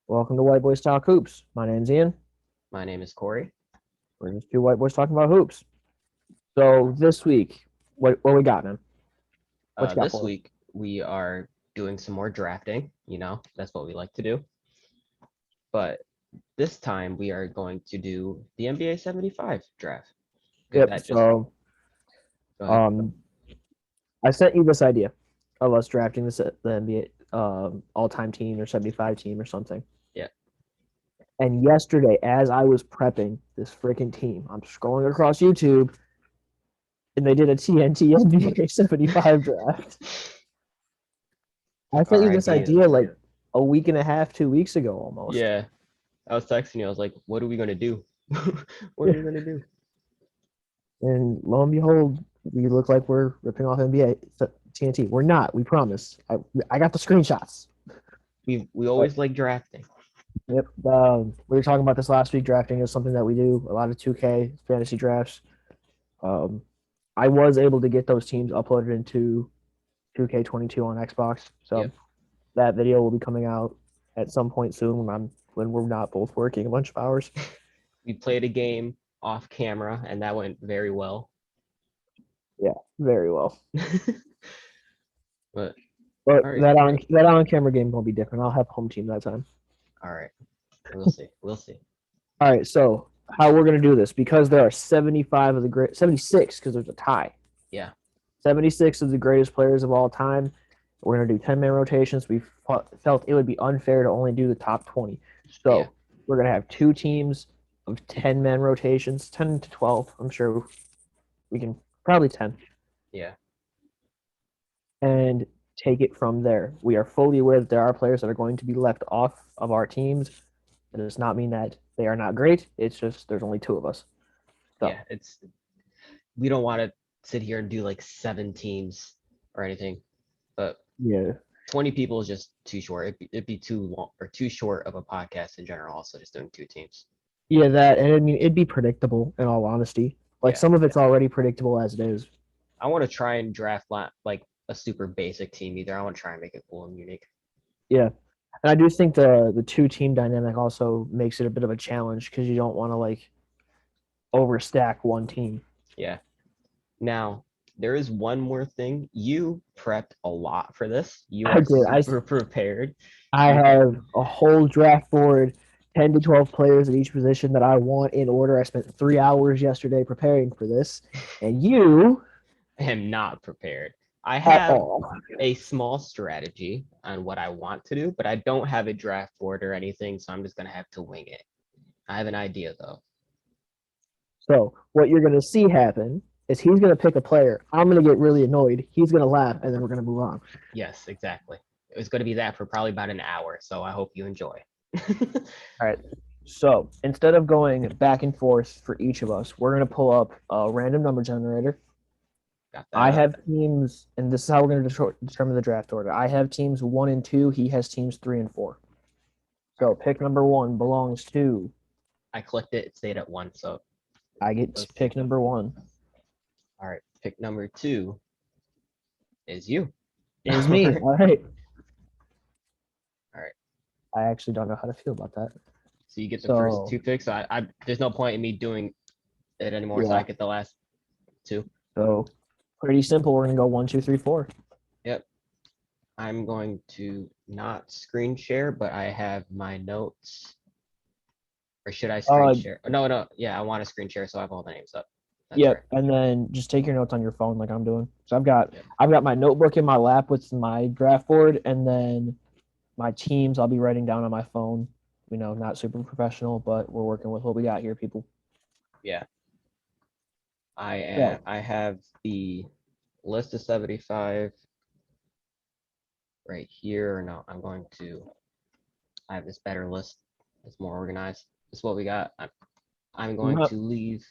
Welcome to White Boys Talk Hoops. My name's Ian. My name is Kory. We're just two white boys talking about hoops. So this week, what we got, man? What you got This for us? week we are doing some more drafting. That's what we like to do. But this time we are going to do the NBA 75 draft because Yep. that just So, go ahead. um, I sent you this idea of us drafting the NBA all-time team or 75 team or something. Yeah. And yesterday, as I was prepping this freaking team, I'm scrolling across YouTube, and they did a TNT NBA 75 draft. I sent you this R.I.P. idea like a week and a half, 2 weeks ago, almost. Yeah, I was texting you. I was like, "What are we gonna do? What are we gonna do?" And lo and behold, we look like we're ripping off NBA TNT. We're not. We promise. I got the screenshots. We But, always like drafting. yep. We were talking about this last week. Drafting is something that we do. A lot of 2K fantasy drafts. Um, I was able to get those teams uploaded into 2K22 on Xbox. So Yep. that video will be coming out at some point soon when we're not both working a bunch of hours. We played a game off camera and that went very well. Yeah, very well. But But all right, that on camera game will be different. I'll have home team that time. all right. We'll see. We'll see. All right, so how we're gonna do this, because there are 75 of the great 76, because there's a tie. Yeah. 76 of the greatest players of all time. We're gonna do 10-man rotations. We felt it would be unfair to only do the top 20. So Yeah. we're gonna have two teams of 10-man rotations, 10 to 12. I'm sure we can probably 10, Yeah. and take it from there. We are fully aware that there are players that are going to be left off of our teams. It does not mean that they are not great. It's just there's only two of us. So Yeah. We don't want to sit here and do like 7 teams or anything, but yeah, 20 people is just too short. It'd be too long or too short of a podcast in general. Also, just doing 2 teams. yeah, that, and I mean it'd be predictable in all honesty. Like Yeah. some of it's already predictable as it is. I want to try and draft like a super basic team either. I want to try and make it cool and unique. Yeah, and I do think the two team dynamic also makes it a bit of a challenge because you don't want to like overstack one team. Yeah. Now, there is one more thing. You prepped a lot for this. You I are did. super prepared. I You have have a whole draft board, 10 to 12 players at each position that I want in order. I spent 3 hours yesterday preparing for this, and you am not prepared. I at have all. a small strategy on what I want to do, but I don't have a draft board or anything, so I'm just gonna have to wing it. I have an idea though. So what you're gonna see happen is he's gonna pick a player. I'm gonna get really annoyed. He's gonna laugh, and then we're gonna move on. Yes, exactly. It was going to be that for probably about an hour, so I hope you enjoy. All right. So instead of going back and forth for each of us, we're gonna pull up a random number generator. Got I that up. have teams, and this is how we're going to determine the draft order. I have teams 1 and 2. He has teams 3 and 4. So pick number 1 belongs to. I clicked it. It stayed at 1, so I get pick number 1. all right. Pick number 2 is you. Is me. All right. All right. I actually don't know how to feel about that. So you get the first 2 picks. So I there's no point in me doing it anymore. So Yeah. I get the last 2. So pretty simple. We're gonna go 1, 2, 3, 4. Yep. I'm going to not screen share, but I have my notes. Or should I screen share? No. Yeah, I want to screen share, so I have all the names up. That's Yep. right. And then just take your notes on your phone like I'm doing. So I've got Yep. my notebook in my lap with my draft board, and then my teams I'll be writing down on my phone. Not super professional, but we're working with what we got here, people. Yeah. I have the list of 75 right here. No, I have this better list. It's more organized. This is what we got. I'm going to leave.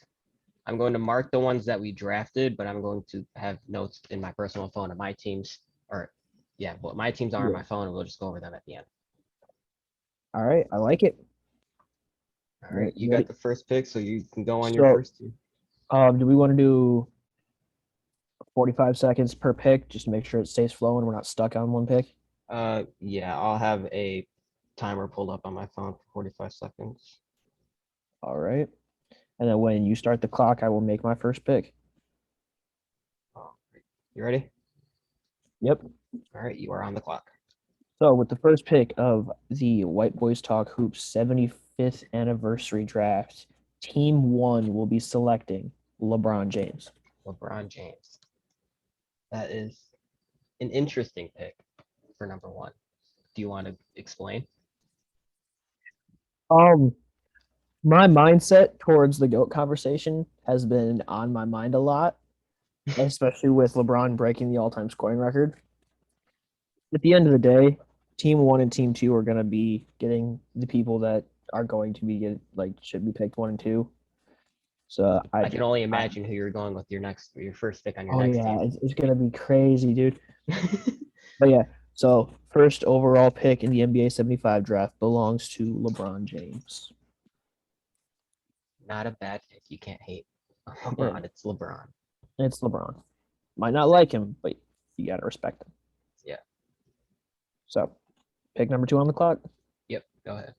I'm going to mark the ones that we drafted, but I'm going to have notes in my personal phone of my teams, or yeah, what my teams are on my phone, and we'll just go over them at the end. All right, I like it. All right, you got the first pick, so you can go on your first team. Do we want to do 45 seconds per pick just to make sure it stays flowing? We're not stuck on one pick. Yeah, I'll have a timer pulled up on my phone for 45 seconds. All right. And then when you start the clock, I will make my first pick. Oh, you ready? Yep. All right, you are on the clock. So with the first pick of the White Boys Talk Hoops 75th anniversary draft, Team 1 will be selecting LeBron James. LeBron James. That is an interesting pick for number 1. Do you want to explain? My mindset towards the GOAT conversation has been on my mind a lot, especially with LeBron breaking the all-time scoring record. At the end of the day, Team 1 and Team 2 are going to be getting the people that are going to be should be picked 1 and 2. So I can only imagine who you're going with your first pick on your next team. It's gonna be crazy, dude. But yeah, so first overall pick in the NBA 75 draft belongs to LeBron James. Not a bad pick. You can't hate LeBron. Yeah. It's LeBron. It's LeBron. Might not like him, but you gotta respect him. Yeah. So, pick number 2 on the clock. Yep. Go ahead.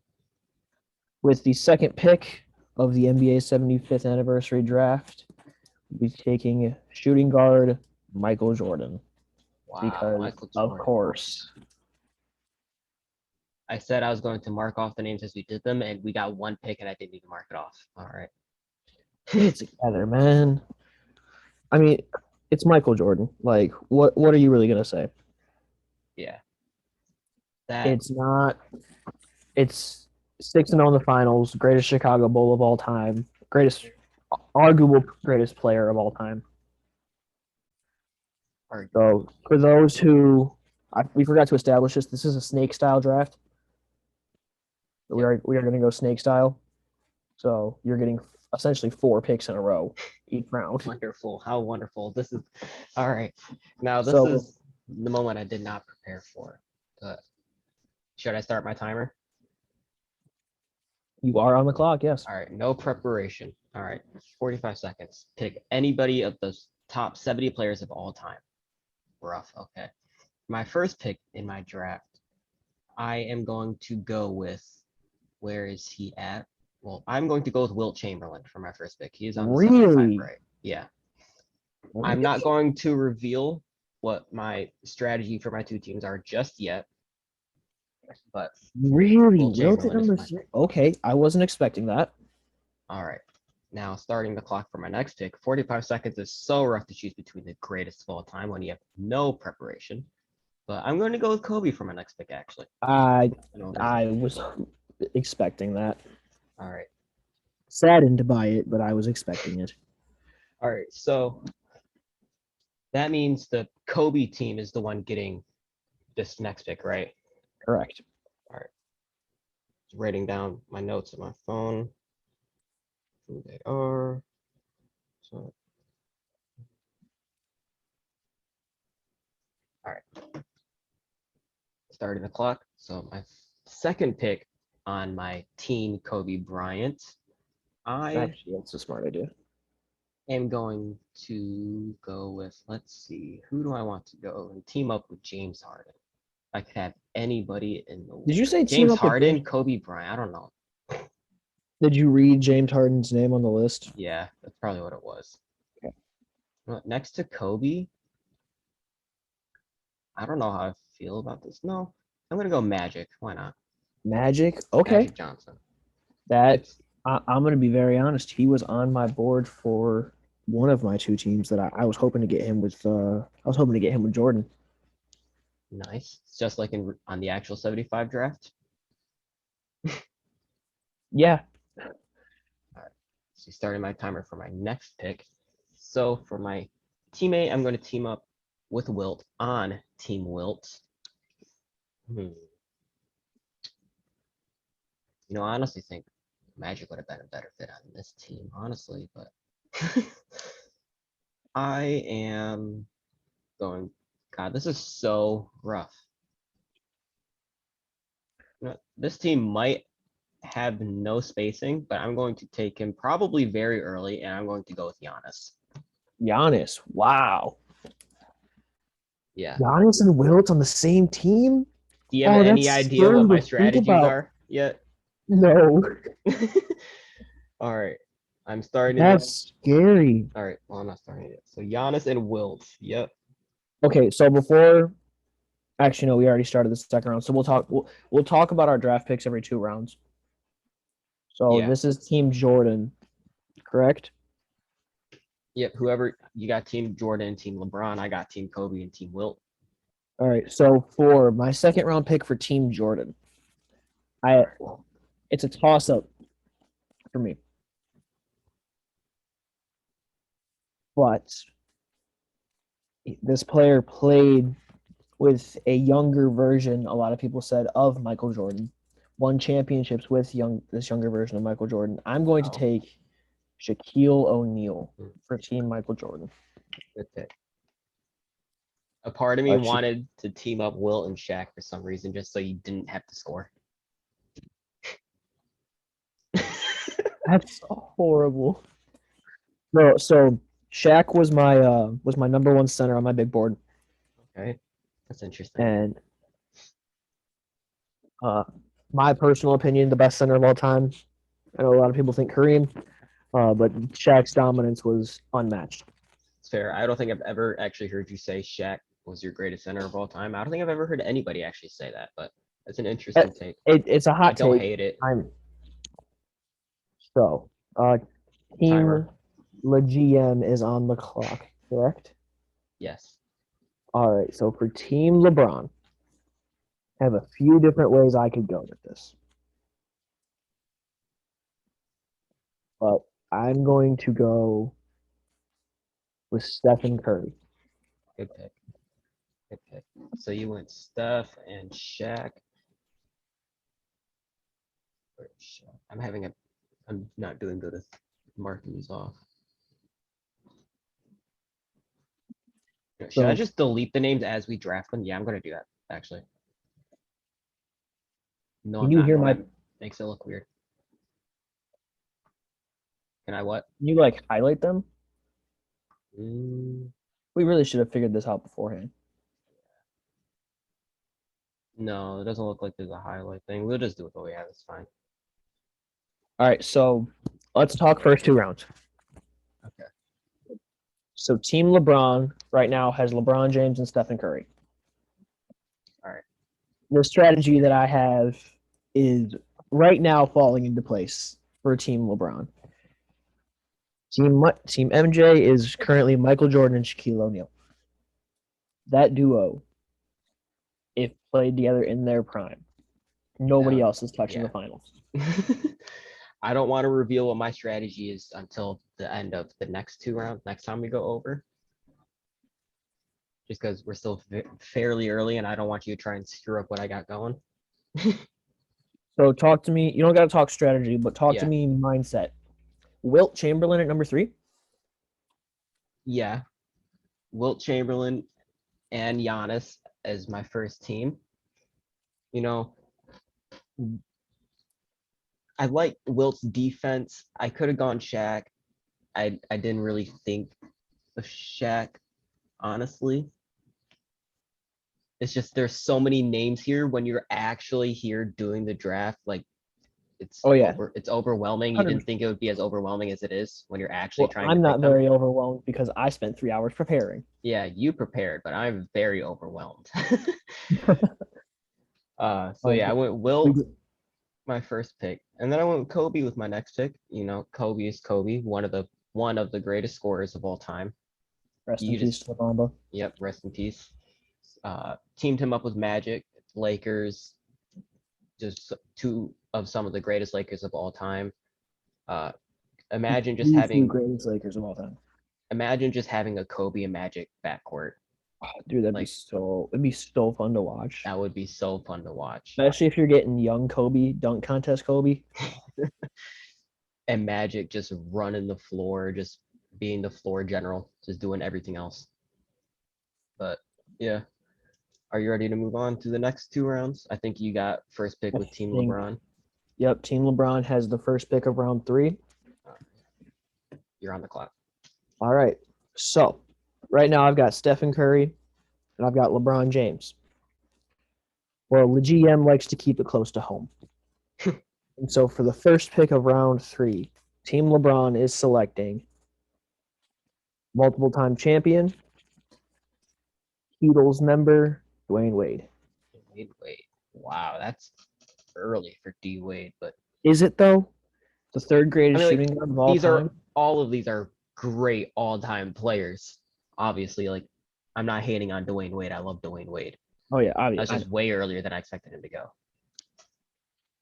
With the second pick of the NBA 75th anniversary draft, we'll be taking shooting guard Michael Jordan. Wow. Because Michael Jordan. of course. I said I was going to mark off the names as we did them, and we got 1 pick, and I didn't even mark it off. All right. Get it together, man. I mean, it's Michael Jordan. Like, what are you really gonna say? Yeah. It's not. It's 6-0 in the finals. Greatest Chicago Bull of all time. Arguable greatest player of all time. So for those who we forgot to establish this is a snake style draft. We are going to go snake style. So you're getting essentially 4 picks in a row each round. Wonderful. How wonderful. This is all right. Now this is the moment I did not prepare for. Should I start my timer? You are on the clock, yes. All right, no preparation. All right, 45 seconds. Pick anybody of those top 70 players of all time. Rough, okay. My first pick in my draft, I am going to go with, where is he at? Well, I'm going to go with Wilt Chamberlain for my first pick. He's on the 75, right? Yeah. I'm not going to reveal what my strategy for my 2 teams are just yet. But really, Wilt at number 6. Okay, I wasn't expecting that. All right, now starting the clock for my next pick. 45 seconds is so rough to choose between the greatest of all time when you have no preparation. But I'm going to go with Kobe for my next pick, actually. I was expecting that. All right. Saddened by it, but I was expecting it. All right, so that means the Kobe team is the one getting this next pick, right? Correct. All right. Just writing down my notes on my phone. Who they are. So. All right. Starting the clock. So my second pick on my team, Kobe Bryant. Actually, that's a smart idea. Am going to go with, let's see, who do I want to go and team up with James Harden? I could have anybody in the world. Did you say James Harden, Kobe Bryant? I don't know. Did you read James Harden's name on the list? Yeah, that's probably what it was. Okay. Next to Kobe, I don't know how I feel about this. No, I'm gonna go Magic. Why not? Magic? Okay. Magic Johnson. I'm gonna be very honest. He was on my board for one of my 2 teams that I was hoping to get him with. I was hoping to get him with Jordan. Nice. It's just like on the actual 75 draft. Yeah. All right. So starting my timer for my next pick. So for my teammate, I'm going to team up with Wilt on Team Wilt. You know, I honestly think Magic would have been a better fit on this team, honestly, but I am going, God, this is so rough. You know, this team might have no spacing, but I'm going to take him probably very early, and I'm going to go with Giannis. Wow. Yeah. Giannis and Wilt on the same team? Do you have Oh, any that's idea what scary my to think strategies about. are yet? No, All right. I'm starting it. that's scary. All right. Well, I'm not starting it. So Giannis and Wilt. Yep. Okay, so before actually no, we already started the second round. So we'll talk about our draft picks every 2 rounds. So Yeah. this is Team Jordan, correct? Yep. Whoever you got, Team Jordan, Team LeBron. I got Team Kobe and Team Wilt. All right. So for my second round pick for Team Jordan, I it's a toss up for me. But this player played with a younger version, a lot of people said, of Michael Jordan. Won championships with this younger version of Michael Jordan. I'm going to Oh, take Shaquille O'Neal for Team Michael Jordan. good pick. A part of me wanted to team up Wilt and Shaq for some reason, just so you didn't have to score. That's horrible. No, so Shaq was my number one center on my big board, Okay. That's interesting. and my personal opinion, the best center of all time. I know a lot of people think Kareem, but Shaq's dominance was unmatched. It's fair. I don't think I've ever actually heard you say Shaq was your greatest center of all time. I don't think I've ever heard anybody actually say that, but that's an interesting take. It's a I hot don't take. hate it. So, Team Timer. LeGM is on the clock, correct? Yes. All right. So for Team LeBron, I have a few different ways I could go with this, but I'm going to go with Stephen Curry. Good pick. Good pick. So you went Steph and Shaq. I'm not doing good at marking these off. Should I just delete the names as we draft them? Yeah, I'm gonna do that, actually. No, I'm Can you not. hear No, my? that makes it look weird. Can I what? Can you like highlight them? Mm, We really should have figured this out beforehand. no, it doesn't look like there's a highlight thing. We'll just do it the way we have. It's fine. All right. So let's talk first 2 rounds. Okay. So Team LeBron right now has LeBron James and Stephen Curry. All right. The strategy that I have is right now falling into place for Team LeBron. Team MJ is currently Michael Jordan and Shaquille O'Neal. That duo, if played together in their prime, nobody else is touching Yeah. the finals. I don't want to reveal what my strategy is until the end of the next 2 rounds, next time we go over. Just because we're still fairly early and I don't want you to try and screw up what I got going. So talk to me. You don't got to talk strategy, but talk to Yeah. me mindset. Wilt Chamberlain at number 3. Yeah. Wilt Chamberlain and Giannis as my first team. You know, I like Wilt's defense. I could have gone Shaq. I didn't really think of Shaq, honestly. It's just there's so many names here when you're actually here doing the draft. Like it's Oh yeah, it's overwhelming. You didn't think it would be as overwhelming as it is when you're actually well, trying to I'm pick not them. very overwhelmed because I spent 3 hours preparing. Yeah, you prepared, but I'm very overwhelmed. So yeah, I went Wilt, my first pick, and then I went Kobe with my next pick. You know, Kobe is Kobe, one of the greatest scorers of all time. Rest in You peace just to Mamba. Yep, rest in peace. Teamed him up with Magic, Lakers, just two of some of the greatest Lakers of all time. Uh, imagine just The two having greatest Lakers of all time. imagine just having a Kobe and Magic backcourt. Oh, dude, Like it'd be so fun to watch. that would be so fun to watch. Especially if you're getting young Kobe, dunk contest Kobe. And Magic just running the floor, just being the floor general, just doing everything else. But yeah. Are you ready to move on to the next 2 rounds? I think you got first pick with Team LeBron. Yep, Team LeBron has the first pick of round 3. You're on the clock. All right. So right now I've got Stephen Curry and I've got LeBron James. Well, the GM likes to keep it close to home. And so for the first pick of round 3, Team LeBron is selecting multiple time champion, Heatles member, Dwayne Wade. Wade. Wow, that's early for D Wade, but Is it though? The third greatest like, shooting guard of all time? all of these are great all-time players. Obviously, like I'm not hating on Dwayne Wade. I love Dwayne Wade. Oh yeah, That's obviously. just way earlier than I expected him to go.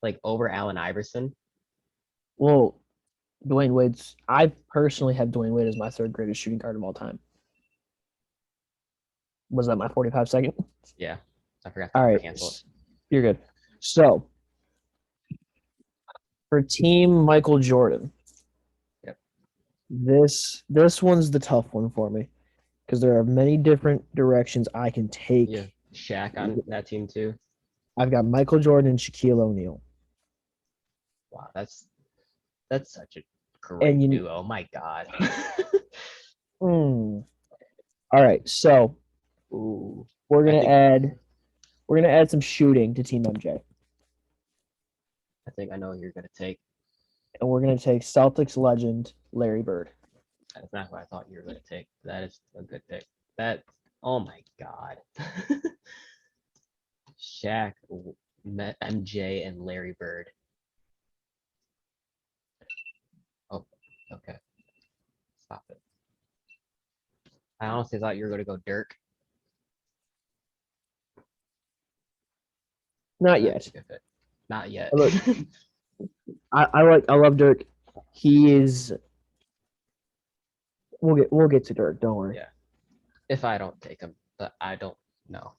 Like over Allen Iverson. Well, Dwayne Wade's. I personally have Dwayne Wade as my third greatest shooting guard of all time. Was that my 45 second? Yeah, I forgot All to right, cancel it. you're good. So for Team Michael Jordan, Yep. this one's the tough one for me because there are many different directions I can take. Yeah, Shaq on that team too. I've got Michael Jordan and Shaquille O'Neal. Wow, that's such a great And duo. My God. all right, so Ooh, we're I gonna add some shooting to Team MJ, think I know what you're gonna take. and we're gonna take Celtics legend Larry Bird. That's not what I thought you were gonna take. That is a good pick. That. Oh my God. Shaq, MJ, and Larry Bird. Oh, okay. Stop it. I honestly thought you were gonna go Dirk. Not yet. Not yet. Look, I love Dirk. He is. We'll get to Dirk. Don't worry. Yeah. If I don't take him, but I don't know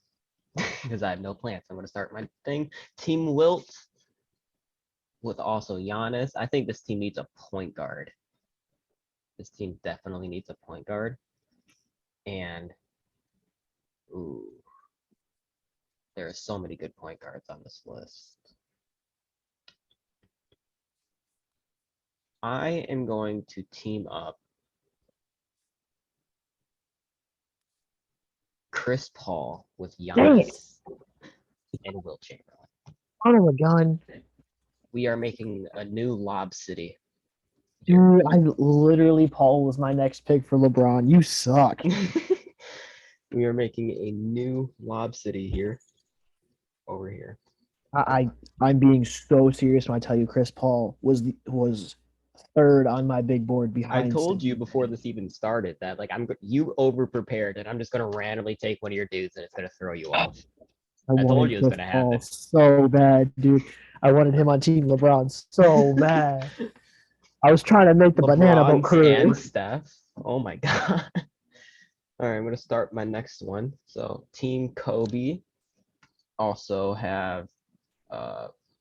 because I have no plans. I'm gonna start my thing. Team Wilt with also Giannis. I think this team needs a point guard. This team definitely needs a point guard. And ooh, there are so many good point guards on this list. I am going to team up Chris Paul with Giannis and Wilt Chamberlain. Oh my god. We are making a new Lob City. Dude, I literally Paul was my next pick for LeBron. You suck. We are making a new Lob City here. Over here. I'm being so serious when I tell you Chris Paul was third on my big board behind. I told you before this even started that like you over prepared and I'm just gonna randomly take one of your dudes and it's gonna throw you off. I told you it was gonna happen. So bad, dude. I wanted him on Team LeBron so bad. I was trying to make the banana boat crew. And Steph. Oh my God. All right, I'm gonna start my next one. So Team Kobe also have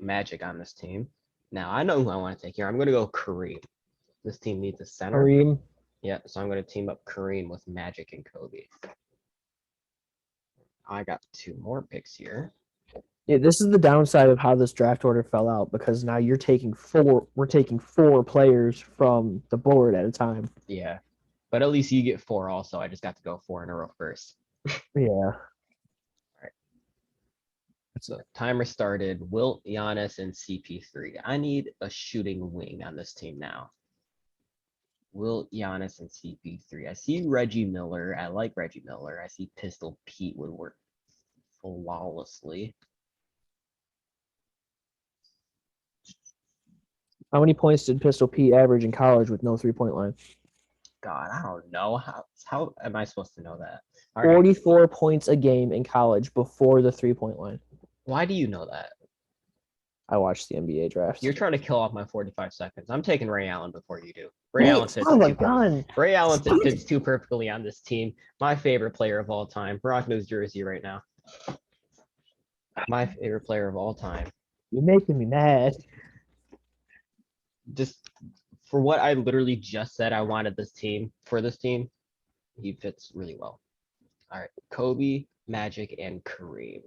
Magic on this team. Now I know who I want to take here. I'm gonna go Kareem. This team needs a center. Kareem. Yeah, so I'm gonna team up Kareem with Magic and Kobe. I got 2 more picks here. Yeah, this is the downside of how this draft order fell out because now we're taking 4 players from the board at a time. Yeah. But at least you get 4 also. I just got to go 4 in a row first. Yeah. All right. So timer started. Wilt, Giannis, and CP3. I need a shooting wing on this team now. Wilt, Giannis, and CP3. I see Reggie Miller. I like Reggie Miller. I see Pistol Pete would work flawlessly. How many points did Pistol Pete average in college with no 3-point line? God, I don't know. How am I supposed to know that? 44 points a game in college before the 3-point line. Why do you know that? I watched the NBA draft. You're trying to kill off my 45 seconds. I'm taking Ray Allen before you do. Ray Allen fits too perfectly on this team. My favorite player of all time. Rock News jersey right now. My favorite player of all time. You're making me mad. Just for what I literally just said, I wanted this team. For this team, he fits really well. All right, Kobe, Magic, and Kareem.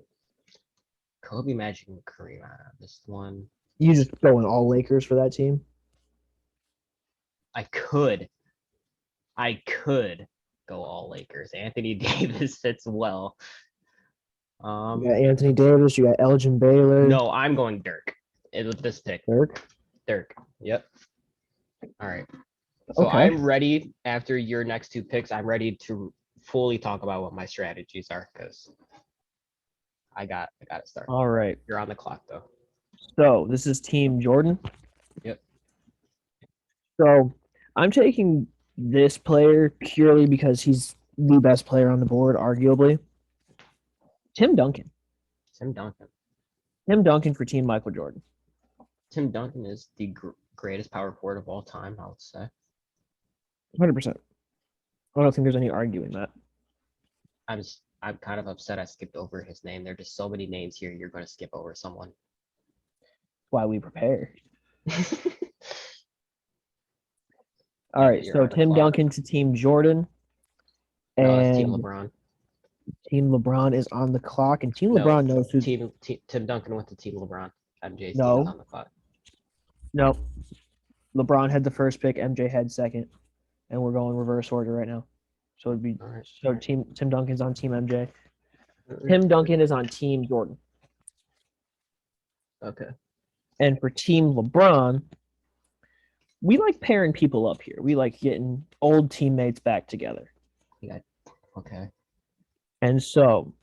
Kobe, Magic, and Kareem. This one. You just going all Lakers for that team? I could go all Lakers. Anthony Davis fits well. You got Anthony Davis. You got Elgin Baylor. No, I'm going Dirk. With this pick. Dirk. Dirk. Yep. All right. So Okay. I'm ready after your next two picks. I'm ready to fully talk about what my strategies are because I got to start. All right. You're on the clock though. So this is Team Jordan. Yep. So I'm taking this player purely because he's the best player on the board, arguably. Tim Duncan. Tim Duncan. Tim Duncan for Team Michael Jordan. Tim Duncan is the greatest power forward of all time, I would say. 100%. I don't think there's any arguing that. I'm kind of upset I skipped over his name. There are just so many names here. You're going to skip over someone. Why we prepare. All right, so Tim Duncan to Team Jordan. No, it's And Team LeBron. Team LeBron is on the clock, and Team LeBron knows who. Tim Duncan went to Team LeBron. MJ's No. team is on the clock. No. LeBron had the first pick, MJ had second, and we're going reverse order right now. So it'd be Right. so Tim Duncan's on Team MJ. Tim Duncan is on Team Jordan. Okay. And for Team LeBron, we like pairing people up here. We like getting old teammates back together. Yeah. Okay. And so,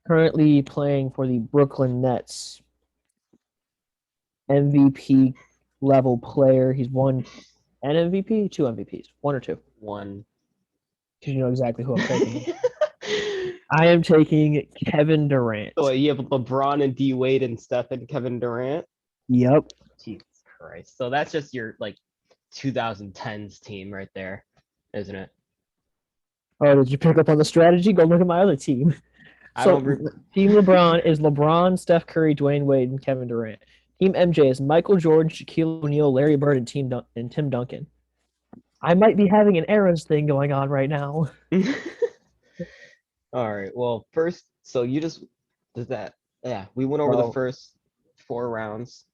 currently playing for the Brooklyn Nets, MVP level player. He's won an MVP, 2 MVPs, 1 or 2. 1. Because you know exactly who I'm taking. I am taking Kevin Durant. So you have LeBron and D Wade and Steph and Kevin Durant. Yep. Jesus Christ. So that's just your like 2010s team right there, isn't it? Oh, did you pick up on the strategy? Go look at my other team. So Team LeBron is LeBron, Steph Curry, Dwayne Wade, and Kevin Durant. Team MJ is Michael Jordan, Shaquille O'Neal, Larry Bird, and Tim Duncan. I might be having an eras thing going on right now. All right. Well, first, so you just did that. Yeah, we went over the first 4 rounds.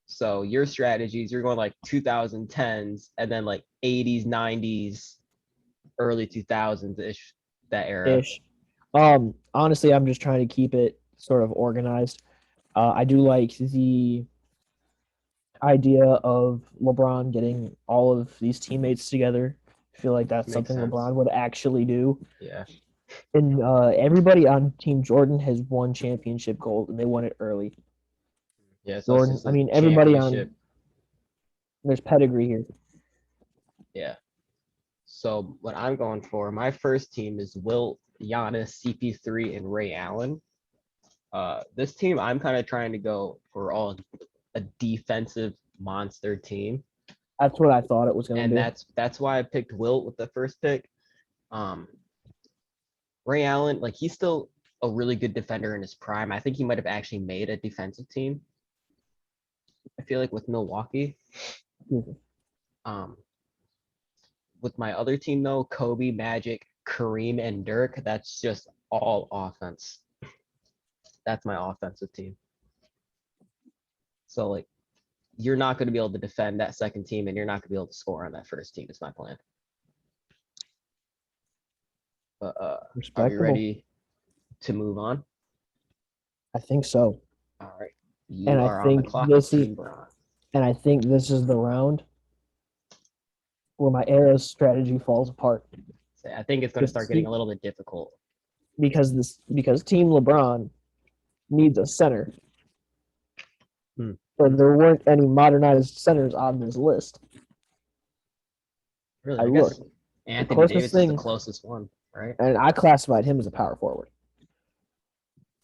So your strategies, you're going like 2010s and then like 80s, 90s, early 2000s ish, that era. Ish. Honestly, I'm just trying to keep it sort of organized. I do like the idea of LeBron getting all of these teammates together. I feel like that's something LeBron would actually do. Yeah. And everybody on Team Jordan has won championship gold, and they won it early. Yeah, so Jordan. I mean, everybody on. There's pedigree here. Yeah. So what I'm going for, my first team is Wilt, Giannis, CP3, and Ray Allen. This team, I'm kind of trying to go for a defensive monster team. That's what I thought it was going to be. And that's why I picked Wilt with the first pick. Ray Allen, like he's still a really good defender in his prime. I think he might have actually made a defensive team. I feel like with Milwaukee. With my other team though, Kobe, Magic, Kareem, and Dirk, that's just all offense. That's my offensive team. So like you're not going to be able to defend that second team and you're not going to be able to score on that first team is my plan. But are you ready to move on? I think so. All right. You are on the clock with Team Bron. And I think this is the round where my arrows strategy falls apart. I think it's going to start getting a little bit difficult. Because Team LeBron needs a center. So there weren't any modernized centers on this list. Really? I looked. Anthony Davis is the closest one, right? And I classified him as a power forward.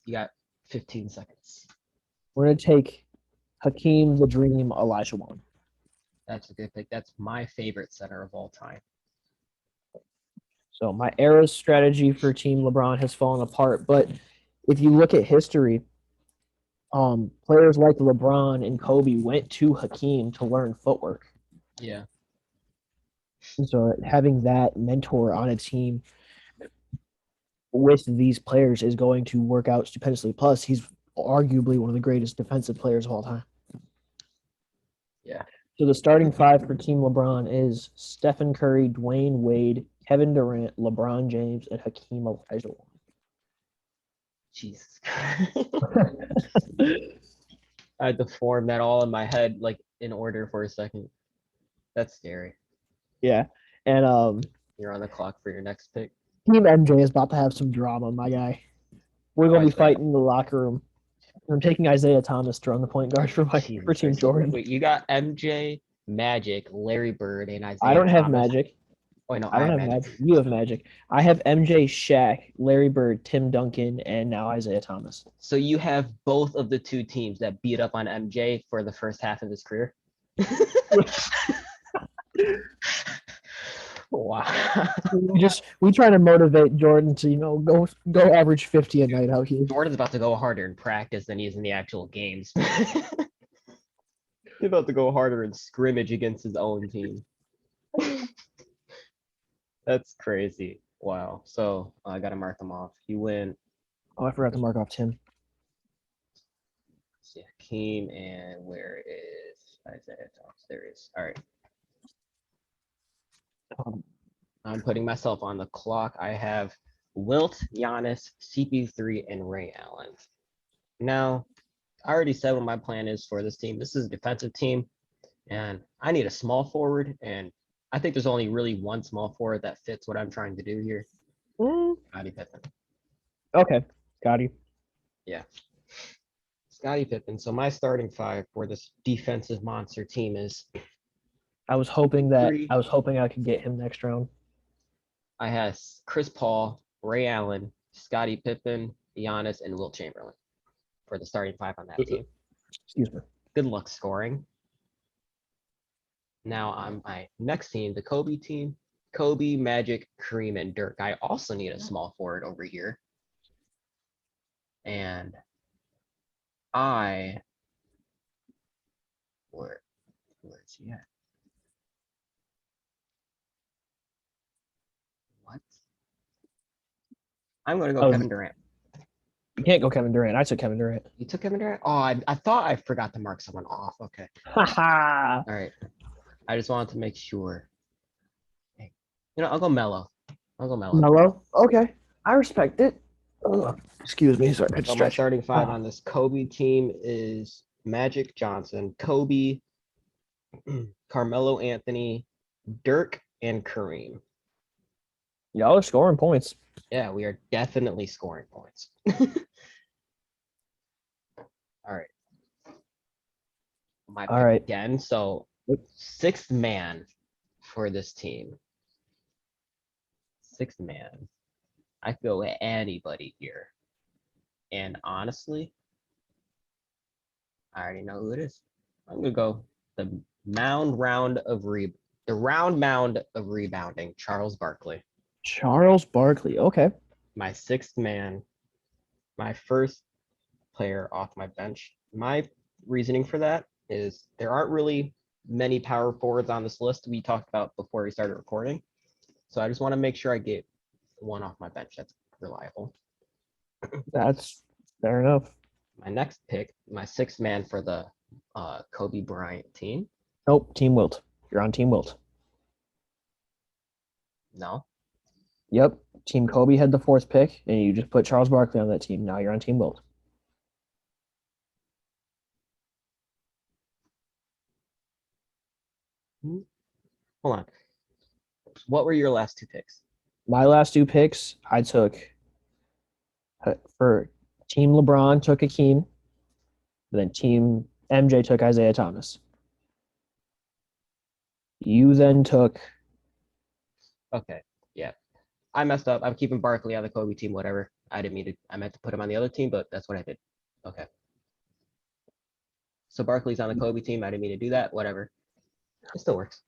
You got 15 seconds. We're going to take Hakeem the Dream Olajuwon. That's a good pick. That's my favorite center of all time. So my arrows strategy for Team LeBron has fallen apart. But if you look at history, players like LeBron and Kobe went to Hakeem to learn footwork. Yeah. So having that mentor on a team with these players is going to work out stupendously. Plus, he's arguably one of the greatest defensive players of all time. Yeah. So the starting 5 for Team LeBron is Stephen Curry, Dwayne Wade, Kevin Durant, LeBron James, and Hakeem Olajuwon. Jesus Christ. I had to form that all in my head, like in order for a second. That's scary. Yeah. And You're on the clock for your next pick. Team MJ is about to have some drama, my guy. We're Why gonna be is that? fighting in the locker room. I'm taking Isaiah Thomas to run the point guard for Jesus Team Christ. So, Jordan. wait, you got MJ, Magic, Larry Bird, and I Isaiah don't have Thomas. Magic. Oh no, I I don't have have Magic. Magic. You have Magic. I have MJ, Shaq, Larry Bird, Tim Duncan, and now Isaiah Thomas. So you have both of the two teams that beat up on MJ for the first half of his career. Wow. We trying to motivate Jordan to go average 50 a night out here. Jordan's about to go harder in practice than he is in the actual games. He's about to go harder in scrimmage against his own team. That's crazy. Wow. So I gotta mark them off. You win. Oh, I forgot to mark off Tim. Yeah, Keem, and where is Isaiah Thomas? There is. All right. I'm putting myself on the clock. I have Wilt, Giannis, CP3, and Ray Allen. Now, I already said what my plan is for this team. This is a defensive team, and I need a small forward, and I think there's only really one small forward that fits what I'm trying to do here. Scottie Pippen. Okay, got you. Yeah. Scottie Pippen. So my starting five for this defensive monster team is I was hoping I could get him next round. I have Chris Paul, Ray Allen, Scottie Pippen, Giannis, and Wilt Chamberlain for the starting five on that team. Excuse me. Good luck scoring. Now on my next team, the Kobe team, Kobe, Magic, Kareem, and Dirk. I also need a small forward over here. And where's he at? What? I'm going to go Kevin Durant. You can't go Kevin Durant. I took Kevin Durant. You took Kevin Durant? Oh, I thought I forgot to mark someone off. Okay. Haha. All right. I just wanted to make sure. Hey, I'll go Melo. Melo? Okay. I respect it. Excuse me. Sorry. So my starting five on this Kobe team is Magic Johnson, Kobe, Carmelo Anthony, Dirk, and Kareem. Y'all are scoring points. Yeah, we are definitely scoring points. All right. My pick again. So sixth man for this team. Sixth man. I could go with anybody here. And honestly, I already know who it is. I'm gonna go the round mound of rebounding, Charles Barkley. Charles Barkley. Okay. My sixth man, my first player off my bench. My reasoning for that is there aren't really many power forwards on this list we talked about before we started recording. So I just want to make sure I get one off my bench that's reliable. That's fair enough. My next pick, my sixth man for the Kobe Bryant team. Nope, Team Wilt. You're on Team Wilt. No. Yep. Team Kobe had the fourth pick, and you just put Charles Barkley on that team. Now you're on Team Wilt. Hold on. What were your last two picks? My last two picks, I took for Team LeBron took Akeem, then Team MJ took Isaiah Thomas. You then took. Okay, yeah, I messed up. I'm keeping Barkley on the Kobe team. Whatever. I didn't mean to. I meant to put him on the other team, but that's what I did. Okay. So Barkley's on the Kobe team. I didn't mean to do that. Whatever. It still works.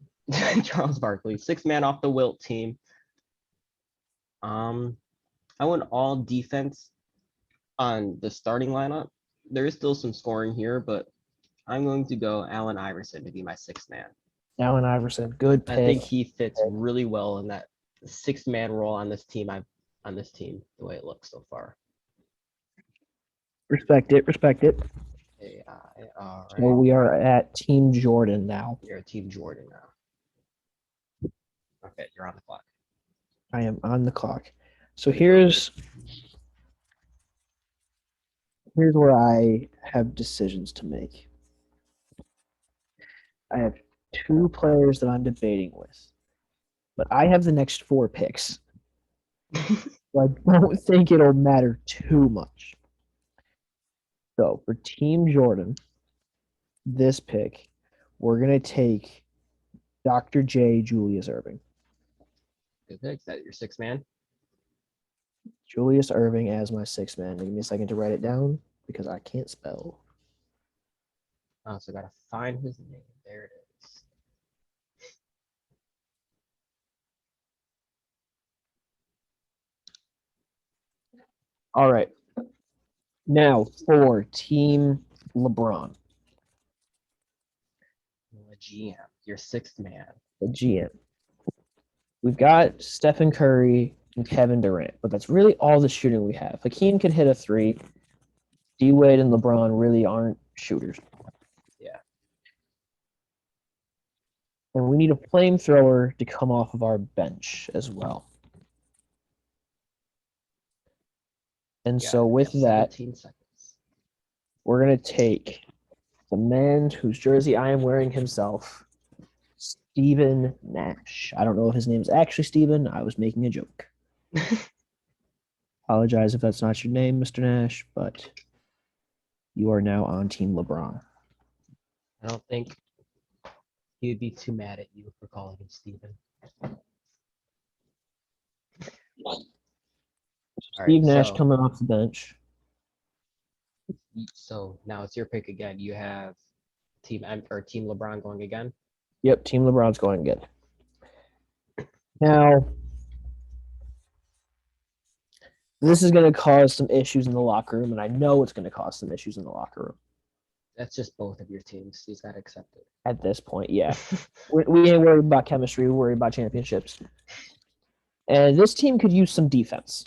Charles Barkley, sixth man off the Wilt team. I went all defense on the starting lineup. There is still some scoring here, but I'm going to go Allen Iverson to be my sixth man. Allen Iverson, good pick. I think he fits really well in that sixth man role on this team. The way it looks so far. Respect it. Okay, all right. So we are at Team Jordan now. You're Team Jordan now. Okay, you're on the clock. I am on the clock. So here's Here's where I have decisions to make. I have two players that I'm debating with, but I have the next four picks. So I don't think it'll matter too much. So for Team Jordan, this pick, we're gonna take Dr. J. Julius Irving. Good pick. Is that your sixth man? Julius Irving as my sixth man. Give me a second to write it down because I can't spell. Oh, so gotta find his name. There it is. All right. Now for Team LeBron, The GM, your sixth man. the GM. We've got Stephen Curry and Kevin Durant, but that's really all the shooting we have. Hakeem can hit a three. D Wade and LeBron really aren't shooters. Yeah. And we need a flamethrower to come off of our bench as well. And Yeah, so with that, 17 seconds. we're going to take the man whose jersey I am wearing himself, Stephen Nash. I don't know if his name is actually Stephen. I was making a joke. Apologize if that's not your name, Mr. Nash, but you are now on Team LeBron. I don't think he would be too mad at you for calling him Steven. Steve Nash so, coming off the bench. So now it's your pick again. You have Team LeBron going again. Yep, Team LeBron's going again. Now, this is going to cause some issues in the locker room, and I know it's going to cause some issues in the locker room. That's just both of your teams. He's got to accept it. At this point, yeah. we ain't worried about chemistry. We're worried about championships. And this team could use some defense.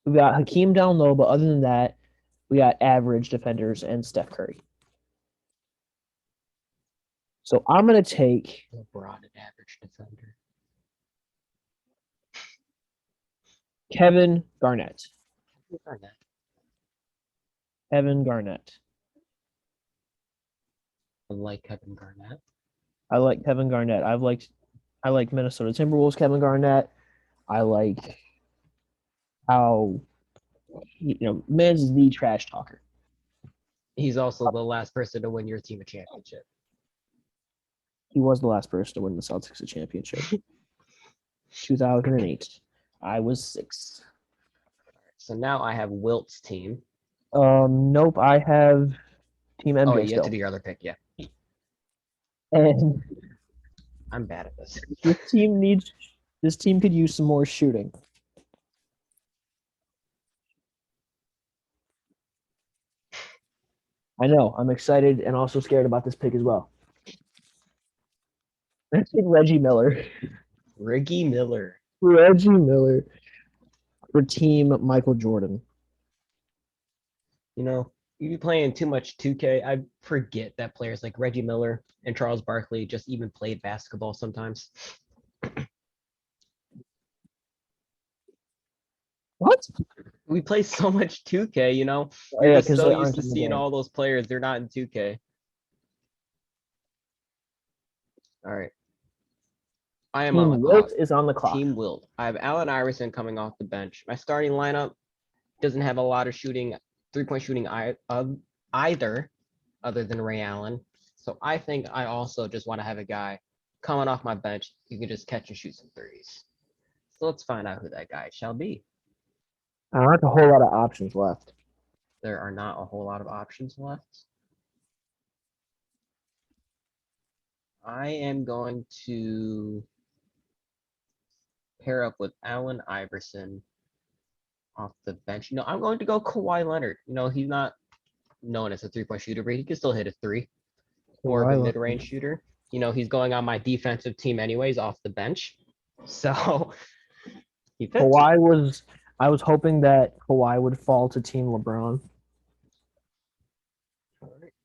We got Hakeem down low, but other than that, we got average defenders and Steph Curry. So I'm going to take LeBron, an average defender. Kevin Garnett. Garnett. Kevin Garnett. I like Kevin Garnett. I like Kevin Garnett. I like Minnesota Timberwolves Kevin Garnett. I like how man's the trash talker. He's also the last person to win your team a championship. He was the last person to win the Celtics a championship. 2008. I was 6. So now I have Wilt's team. Nope. I have Team MJ. Oh, you still. have to do your other pick, yeah. And I'm bad at this. This team could use some more shooting. I know. I'm excited and also scared about this pick as well. Let's take Reggie Miller. Reggie Miller. Reggie Miller for Team Michael Jordan. You know, you be playing too much 2K. I forget that players like Reggie Miller and Charles Barkley just even played basketball sometimes. What? We play so much 2K, you know. Oh, We're yeah, just 'cause so they used aren't to in the seeing game. all those players. They're not in 2K. All right. I am Team on the Wilt clock. is on the clock. Team Wilt. I have Allen Iverson coming off the bench. My starting lineup doesn't have a lot of shooting, 3-point shooting either, other than Ray Allen. So I think I also just want to have a guy coming off my bench who can just catch and shoot some threes. So let's find out who that guy shall be. I don't have a whole lot of options left. There are not a whole lot of options left. I am going to pair up with Allen Iverson off the bench. You know, I'm going to go Kawhi Leonard. You know, he's not known as a 3-point shooter, but he can still hit a 3. More of a mid-range shooter. You know, he's going on my defensive team anyways off the bench. So he fits. I was hoping that Kawhi would fall to Team LeBron.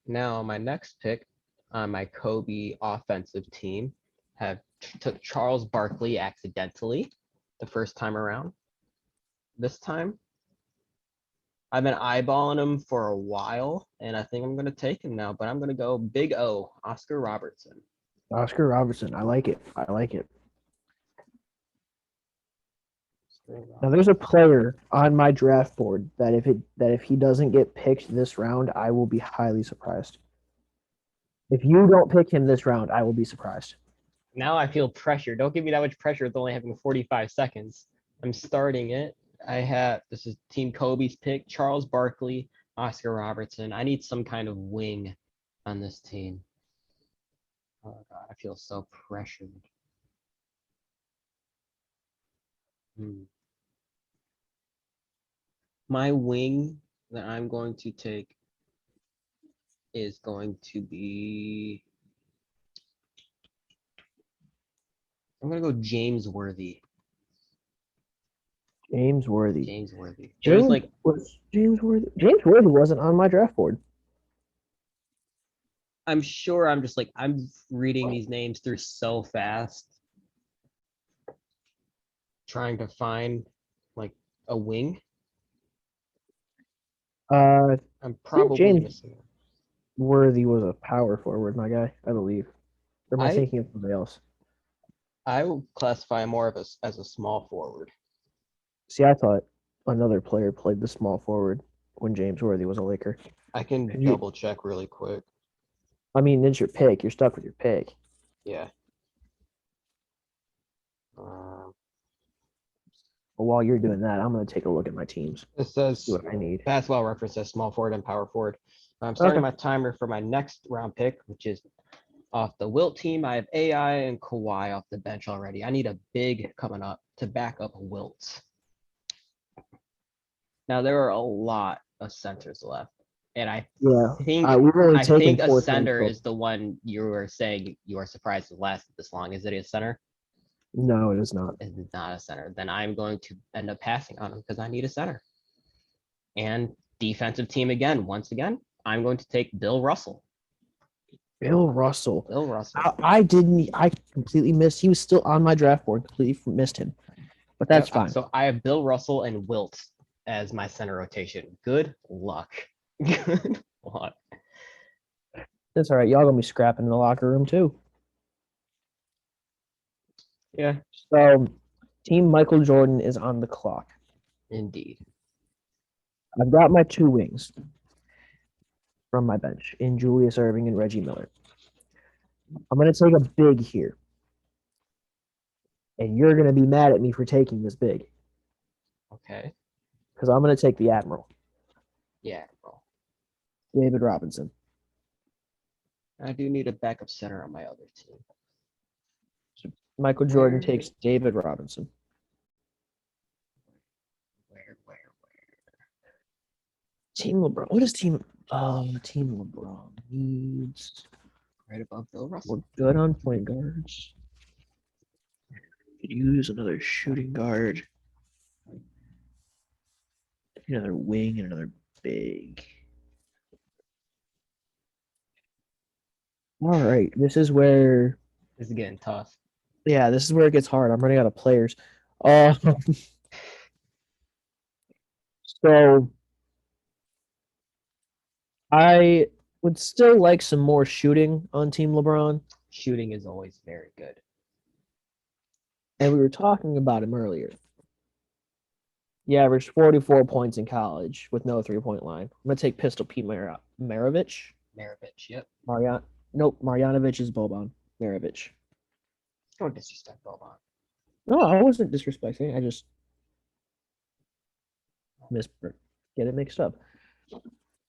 Now my next pick on my Kobe offensive team took Charles Barkley accidentally the first time around. This time I've been eyeballing him for a while, and I think I'm gonna take him now. But I'm gonna go Big O, Oscar Robertson. Oscar Robertson. I like it. I like it. Now there's a player on my draft board that if he doesn't get picked this round, I will be highly surprised. If you don't pick him this round, I will be surprised. Now I feel pressure. Don't give me that much pressure with only having 45 seconds. I'm starting it. This is Team Kobe's pick, Charles Barkley, Oscar Robertson. I need some kind of wing on this team. Oh God, I feel so pressured. My wing that I'm going to take is going to be. I'm gonna go James Worthy. James Worthy. James Worthy. James Worthy. James Worthy wasn't on my draft board. I'm sure I'm reading these names through so fast, trying to find like a wing. I'm probably James missing it. Worthy was a power forward, my guy, I believe. Or am I thinking of somebody else? I would classify him more of as a small forward. See, I thought another player played the small forward when James Worthy was a Laker. I can double check really quick. I mean, it's your pick. You're stuck with your pick. Yeah. But while you're doing that, I'm going to take a look at my teams. It says See what I need. Basketball Reference says small forward and power forward. I'm starting my timer for my next round pick, which is off the Wilt team. I have AI and Kawhi off the bench already. I need a big coming up to back up Wilt. Now there are a lot of centers left, and I think a center is the one you were saying you are surprised it lasted this long. Is it a center? No, it is not. It is not a center. Then I'm going to end up passing on him because I need a center. And defensive team again. Once again, I'm going to take Bill Russell. Bill Russell. Bill Russell. I completely missed. He was still on my draft board. Completely missed him. But that's fine. So I have Bill Russell and Wilt as my center rotation. Good luck. Good luck. That's all right. Y'all gonna be scrapping in the locker room too. Yeah. So, Team Michael Jordan is on the clock. Indeed. I've got my two wings from my bench in Julius Erving and Reggie Miller. I'm going to take a big here. And you're going to be mad at me for taking this big. Okay. Because I'm going to take the Admiral. Yeah, Admiral. David Robinson. I do need a backup center on my other team. So Michael Jordan takes David Robinson. Where? Team LeBron. What is Team LeBron needs? Right above Bill Russell. We're good on point guards. Could use another shooting guard. Another wing and another big. All right. This is where. This is getting tough. Yeah, this is where it gets hard. I'm running out of players. So I would still like some more shooting on Team LeBron. Shooting is always very good. And we were talking about him earlier. He averaged 44 points in college with no three-point line. I'm going to take Pistol Pete Maravich. Yep. Marjanovic is Boban. Maravich. Don't disrespect Boban. No, I wasn't disrespecting. I just get it mixed up.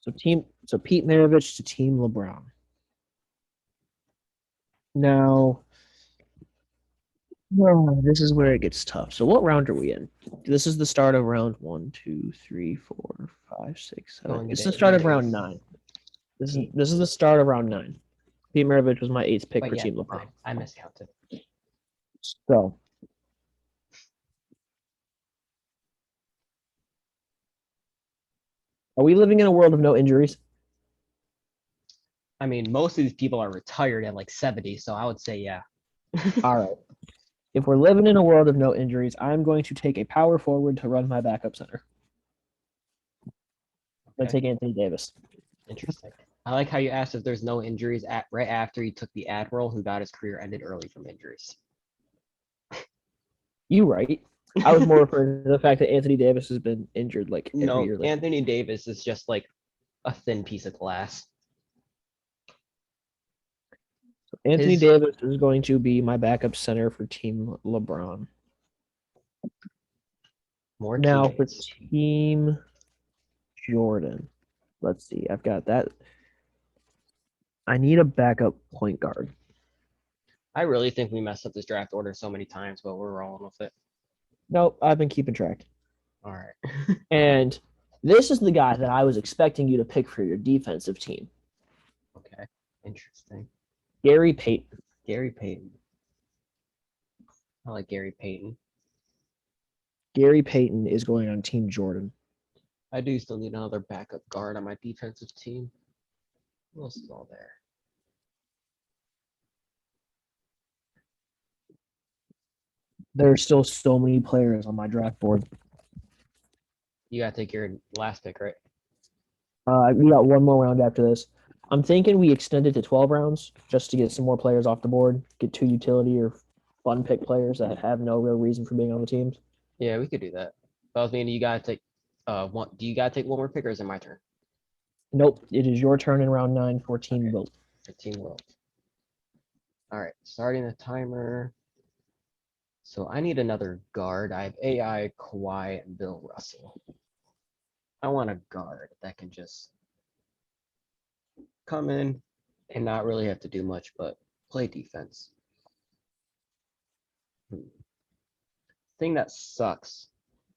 So Pete Maravich to Team LeBron. Now, this is where it gets tough. So what round are we in? This is the start of round 1, 2, 3, 4, 5, 6, 7. It's the start of round 9. This is the start of round 9. Pete Maravich was my 8th pick for Team LeBron. I miscounted. So are we living in a world of no injuries? I mean, most of these people are retired at like 70, so I would say yeah. All right. If we're living in a world of no injuries, I'm going to take a power forward to run my backup center. I'm gonna take Anthony Davis. Interesting. I like how you asked if there's no injuries at right after he took the Admiral, who got his career ended early from injuries. You right. I was more referring to the fact that Anthony Davis has been injured like every No, year. Anthony Davis is just like a thin piece of glass. Anthony His Davis is going to be my backup center for Team LeBron. more Now for teammates. Team Jordan. Let's see. I've got that. I need a backup point guard. I really think we messed up this draft order so many times, but we're rolling with it. Nope, I've been keeping track. All right. And this is the guy that I was expecting you to pick for your defensive team. Okay. Interesting. Gary Payton. Gary Payton. I like Gary Payton. Gary Payton is going on Team Jordan. I do still need another backup guard on my defensive team. Who else is all there? There's still so many players on my draft board. You gotta take your last pick, right? We got one more round after this. I'm thinking we extend it to 12 rounds just to get some more players off the board, get 2 utility or fun pick players that have no real reason for being on the teams. Yeah, we could do that. But I was meaning you gotta take one. Do you gotta take one more pick, or is it my turn? Nope, it is your turn in round 9 for Team Wilt. For Team World. All right, starting the timer. So I need another guard. I have AI, Kawhi, and Bill Russell. I want a guard that can just come in and not really have to do much but play defense. Thing that sucks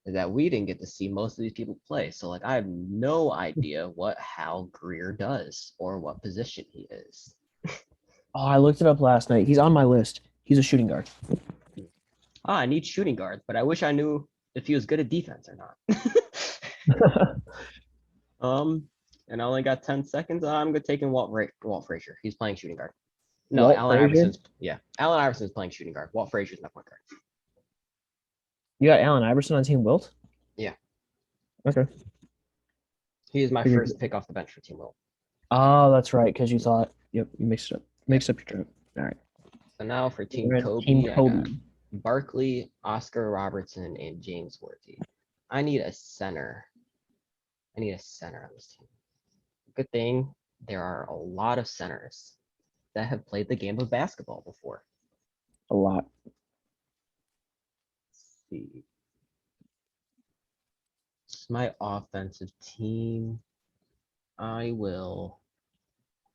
is that we didn't get to see most of these people play. So like I have no idea what Hal Greer does or what position he is. Oh, I looked it up last night. He's on my list. He's a shooting guard. I need shooting guards, but I wish I knew if he was good at defense or not. And I only got 10 seconds. I'm gonna take in Walt Frazier. He's playing shooting guard. No, Walt Allen Frazier? Iverson's Allen Iverson's playing shooting guard. Walt Frazier's my point guard. You got Allen Iverson on Team Wilt? Yeah. Okay. He is my Figured first pick off the bench for Team Wilt. Oh, that's right, because you thought, yep, you mixed it up. Mixed up your trip. All right. So now for Team We're at Kobe, Team I Kobe. got Barkley, Oscar Robertson, and James Worthy. I need a center. I need a center on this team. Good thing there are a lot of centers that have played the game of basketball before. A lot. Let's see. It's my offensive team. I will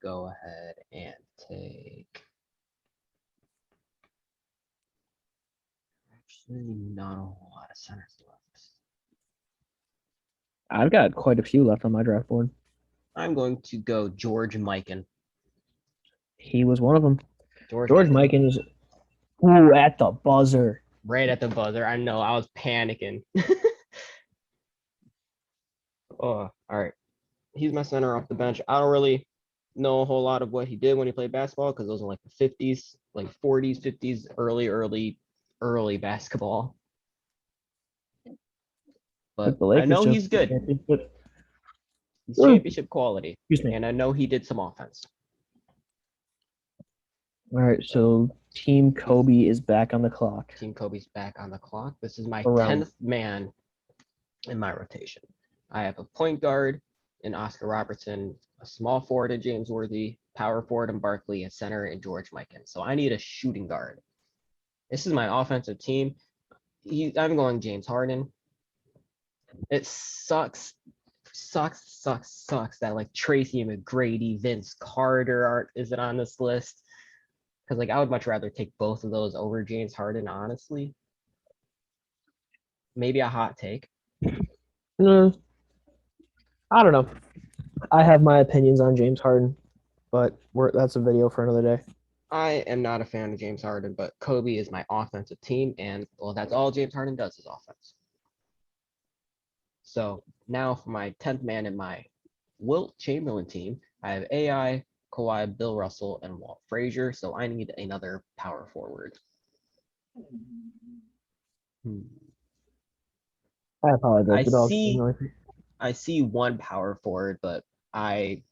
go ahead and take. Actually, not a whole lot of centers left. I've got quite a few left on my draft board. I'm going to go George Mikan. He was one of them. George Mikan is ooh, at the buzzer. Right at the buzzer. I know. I was panicking. Oh, all right. He's my center off the bench. I don't really know a whole lot of what he did when he played basketball because those are like the 50s, like 40s, 50s, early basketball. But the I Lakers know just he's good. championship. He's championship quality. Excuse me. And I know he did some offense. All right, so Team Kobe is back on the clock. Team Kobe's back on the clock. This is my Around. 10th man in my rotation. I have a point guard in Oscar Robertson, a small forward in James Worthy, power forward in Barkley, a center in George Mikan. So I need a shooting guard. This is my offensive team. I'm going James Harden. It sucks that like Tracy McGrady, Vince Carter isn't on this list. Because like I would much rather take both of those over James Harden, honestly. Maybe a hot take. I don't know. I have my opinions on James Harden, but that's a video for another day. I am not a fan of James Harden, but Kobe is my offensive team, and well, that's all James Harden does is offense. So now for my 10th man in my Wilt Chamberlain team, I have AI, Kawhi, Bill Russell, and Walt Frazier. So I need another power forward. I apologize. I see I see one power forward, but I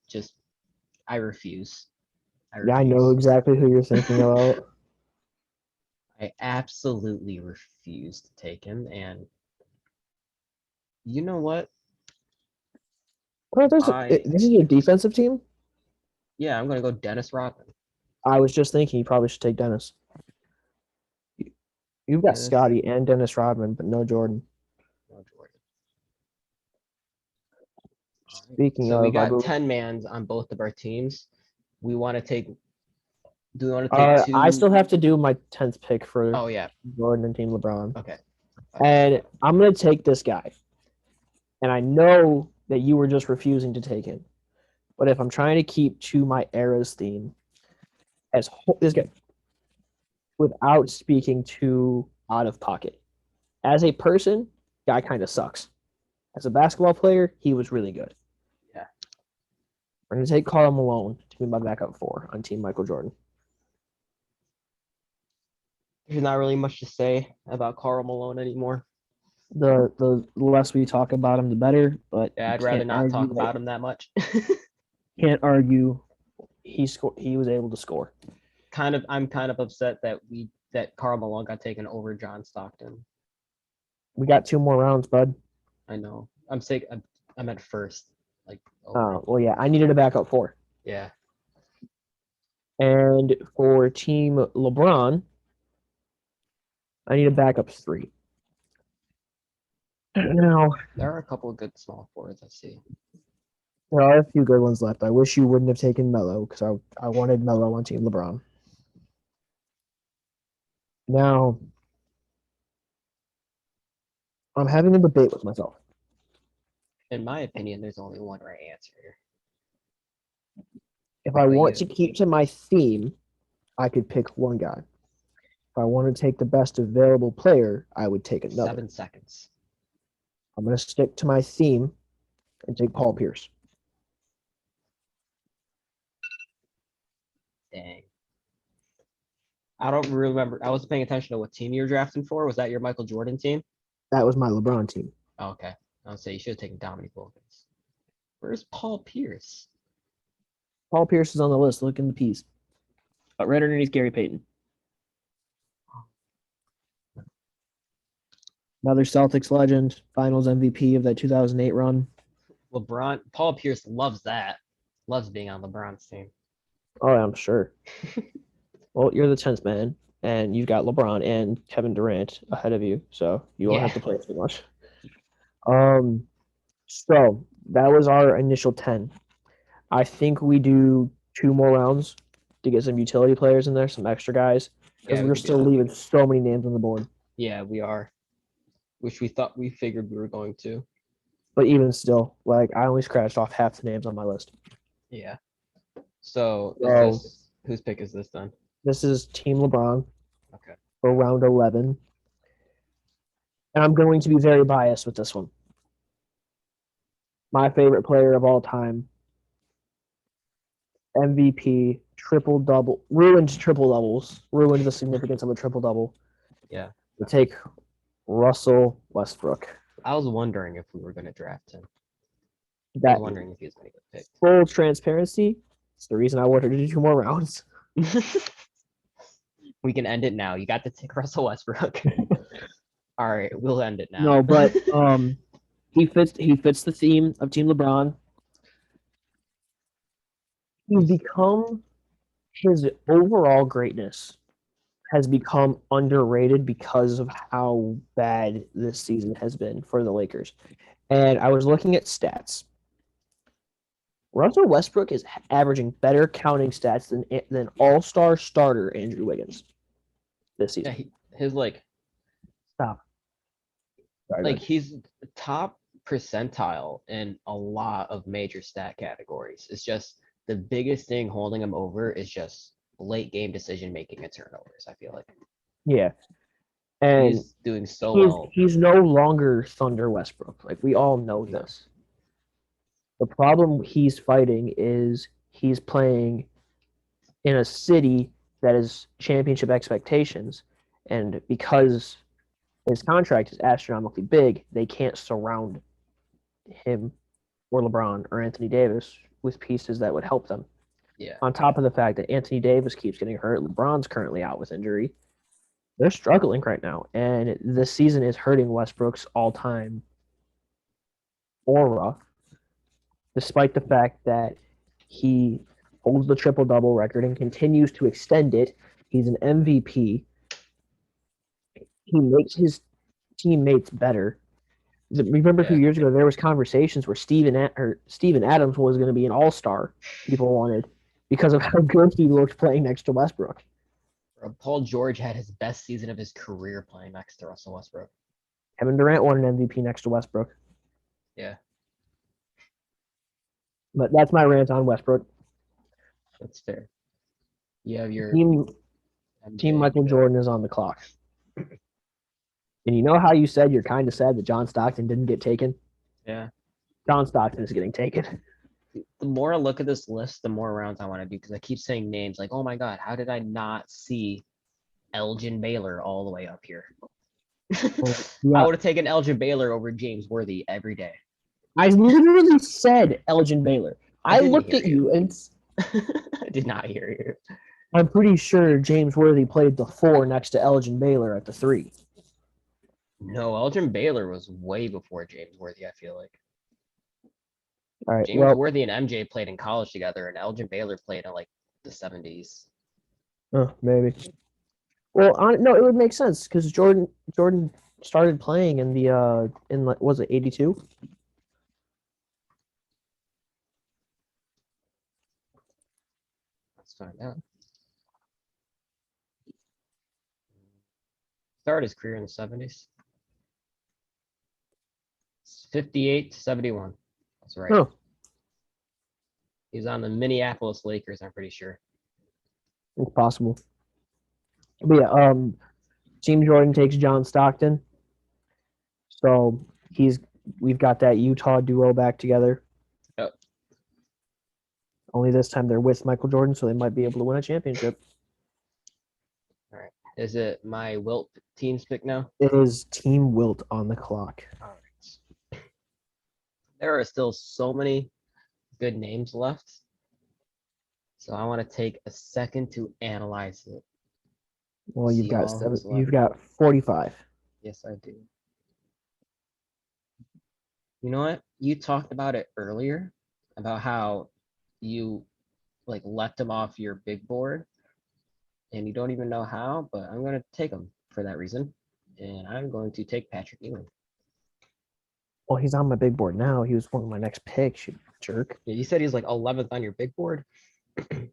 refuse. I Yeah, I know refuse. exactly who you're thinking about. I absolutely refuse to take him. And you know what? Oh, I this is your defensive team? Yeah, I'm gonna go Dennis Rodman. I was just thinking you probably should take Dennis. You've got Dennis, Scotty and Dennis Rodman, but no Jordan. no Jordan. All right. Speaking So we of, I got believe 10 mans on both of our teams. We want to take. Do we want to take I two? still have to do my 10th pick for Oh yeah. Jordan and Team LeBron. Okay. And I'm going to take this guy. And I know that you were just refusing to take him. But if I'm trying to keep to my era's theme, this guy, without speaking too out of pocket, as a person, guy kind of sucks. As a basketball player, he was really good. Yeah. We're going to take Karl Malone to be my backup 4 on Team Michael Jordan. There's not really much to say about Karl Malone anymore. The less we talk about him, the better. But Yeah, I'd rather not talk about him that much. Can't argue. He was able to score. I'm kind of upset that Karl Malone got taken over John Stockton. We got 2 more rounds, bud. I know. I'm sick. I'm at first. Like. Oh well, yeah. I needed a backup 4. Yeah. And for Team LeBron, I need a backup 3. Now There are a couple of good small forwards. I see. there are a few good ones left. I wish you wouldn't have taken Melo because I wanted Melo on Team LeBron. Now I'm having a debate with myself. In my opinion, there's only one right answer here. If I want to keep to my theme, I could pick one guy. If I want to take the best available player, I would take another. 7 seconds. I'm going to stick to my theme and take Paul Pierce. Dang. I don't remember. I wasn't paying attention to what team you were drafting for. Was that your Michael Jordan team? That was my LeBron team. Oh, okay. I would say you should have taken Dominique Wilkins. Where's Paul Pierce? Paul Pierce is on the list. Look in the piece. But right underneath Gary Payton. Another Celtics legend, Finals MVP of that 2008 run. Paul Pierce loves that. Loves being on LeBron's team. Oh, I'm sure. Well, you're the 10th man, and you've got LeBron and Kevin Durant ahead of you, so you won't have to play too much. So that was our initial 10. I think we do 2 more rounds to get some utility players in there, some extra guys, because we're still leaving so many names on the board. Yeah, we are. Which we figured we were going to. But even still, like I only scratched off half the names on my list. Yeah. So whose pick is this then? This is Team LeBron. Okay. For round 11. And I'm going to be very biased with this one. My favorite player of all time, MVP, triple double, ruined triple doubles, ruined the significance of a triple double. Yeah. To take Russell Westbrook. I was wondering if we were going to draft him. I was wondering if he was going to get picked. Full transparency, it's the reason I wanted to do 2 more rounds. We can end it now. You got to take Russell Westbrook. All right, we'll end it now. No, but he fits the theme of Team LeBron. He's become his overall greatness has become underrated because of how bad this season has been for the Lakers. And I was looking at stats. Russell Westbrook is averaging better counting stats than all-star starter Andrew Wiggins this season. Yeah, his stop. Sorry, he's top percentile in a lot of major stat categories. It's just the biggest thing holding him over is just late game decision making and turnovers. I feel like. Yeah, and he's doing so well. He's no longer Thunder Westbrook. Like we all know this. The problem he's fighting is he's playing in a city that is championship expectations, and because his contract is astronomically big, they can't surround him or LeBron or Anthony Davis with pieces that would help them. Yeah. On top of the fact that Anthony Davis keeps getting hurt, LeBron's currently out with injury. They're struggling right now, and this season is hurting Westbrook's all-time aura, despite the fact that he holds the triple-double record and continues to extend it. He's an MVP. He makes his teammates better. Remember a few years ago, there was conversations where Steven Adams was going to be an all-star. People wanted because of how good he looked playing next to Westbrook. Paul George had his best season of his career playing next to Russell Westbrook. Kevin Durant won an MVP next to Westbrook. Yeah. But that's my rant on Westbrook. That's fair. You have your team Michael Jordan is on the clock. And you know how you said you're kind of sad that John Stockton didn't get taken? Yeah. John Stockton is getting taken. The more I look at this list, the more rounds I want to do because I keep saying names like, oh my God, how did I not see Elgin Baylor all the way up here? I would have taken Elgin Baylor over James Worthy every day. I literally said Elgin Baylor. I looked at you and I did not hear you. I'm pretty sure James Worthy played the 4 next to Elgin Baylor at the 3. No, Elgin Baylor was way before James Worthy, I feel like. All right, James Worthy and MJ played in college together, and Elgin Baylor played in like the 70s. Maybe. Well, no, it would make sense because Jordan started playing in the in like was it 82? Let's find out. Started his career in the 70s. 58 to 71. That's right. Oh. He's on the Minneapolis Lakers, I'm pretty sure. It's possible. But yeah, Team Jordan takes John Stockton. So we've got that Utah duo back together. Yep. Only this time they're with Michael Jordan, so they might be able to win a championship. All right. Is it my Wilt team's pick now? It is Team Wilt on the clock. All right. There are still so many good names left. So I want to take a second to analyze it. Well, you've got 45. Yes, I do. You know what? You talked about it earlier about how you like left him off your big board and you don't even know how, but I'm going to take him for that reason. And I'm going to take Patrick Ewing. Well, he's on my big board now. He was one of my next picks, you jerk. Yeah, you said he's like 11th on your big board.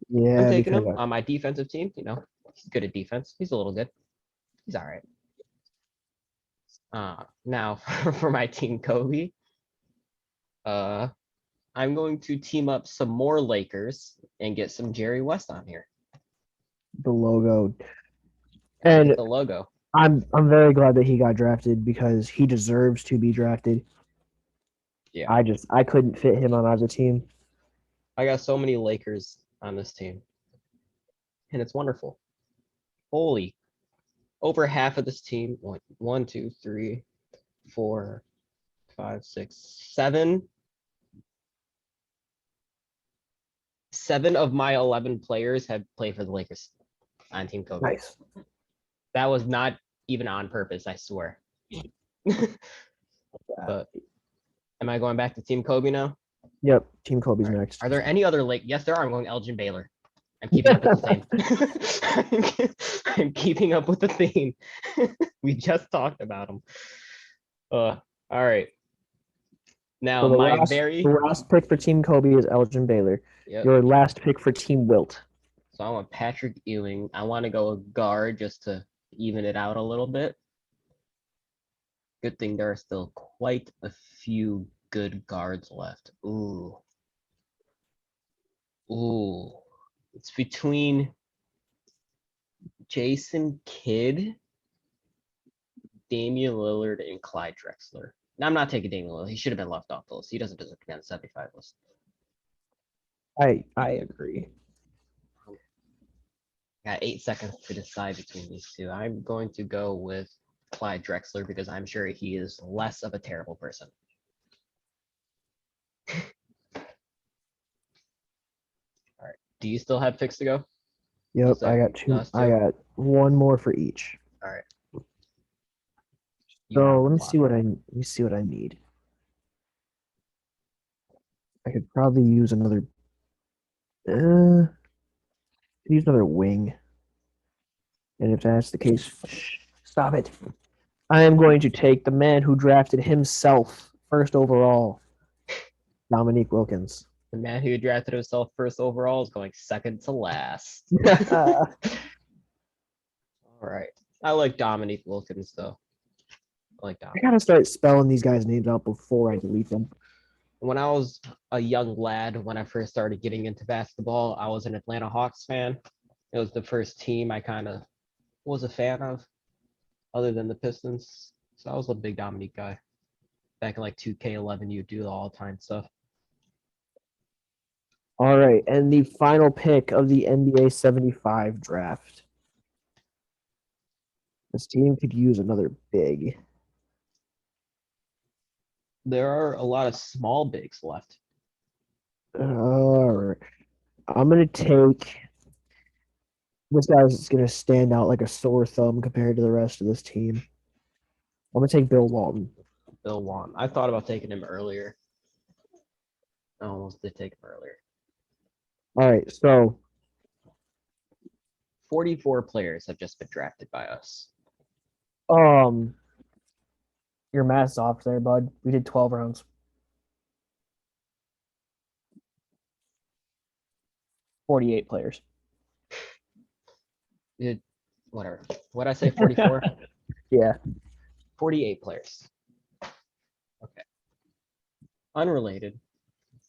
Yeah, I'm taking him on my defensive team. You know, he's good at defense. He's a little good. He's all right. Now for my team, Kobe. I'm going to team up some more Lakers and get some Jerry West on here. The logo. And the logo. I'm very glad that he got drafted because he deserves to be drafted. Yeah. I couldn't fit him on either team. I got so many Lakers on this team. And it's wonderful. Holy. Over half of this team, 1, 2, 3, 4, 5, 6, 7. 7 of my 11 players have played for the Lakers on Team Kobe. Nice. That was not even on purpose, I swear. But am I going back to Team Kobe now? Yep, Team Kobe's next. Are there any other Yes, there are. I'm going Elgin Baylor. I'm keeping up with the theme. I'm keeping up with the theme. We just talked about him. All right. Now, so the last pick for Team Kobe is Elgin Baylor. Yep. Your last pick for Team Wilt. So I want Patrick Ewing. I want to go a guard just to even it out a little bit. Good thing there are still quite a few good guards left. Ooh. It's between Jason Kidd, Damian Lillard, and Clyde Drexler. Now, I'm not taking Damian Lillard. He should have been left off the list. He doesn't deserve to be on the 75 list. I agree. Got 8 seconds to decide between these two. I'm going to go with Clyde Drexler because I'm sure he is less of a terrible person. All right. Do you still have picks to go? Yep, Was I that got two. us I too? got one more for each. All right. You're So on the let me clock. see what I need. I could probably use another. Uh, could use another wing. And if that's the case, stop it. I am going to take the man who drafted himself first overall, Dominique Wilkins. The man who drafted himself first overall is going second to last. I All right. I like Dominique Wilkins though. I like Dominique. gotta start spelling these guys' names out before I delete them. When I was a young lad, when I first started getting into basketball, I was an Atlanta Hawks fan. It was the first team I kind of was a fan of, other than the Pistons. So I was a big Dominique guy. Back in like 2K11, you do the all-time stuff. All right, and the final pick of the NBA 75 draft. This team could use another big. There are a lot of small bigs left. All right. I'm gonna take this guy's gonna stand out like a sore thumb compared to the rest of this team. I'm gonna take Bill Walton. Bill Wan. I thought about taking him earlier. I almost did take him earlier. All right, so 44 players have just been drafted by us. um, your math's off there, bud. We did 12 rounds. 48 players. Whatever. What'd I say? 44? Yeah. 48 players. Okay. Unrelated.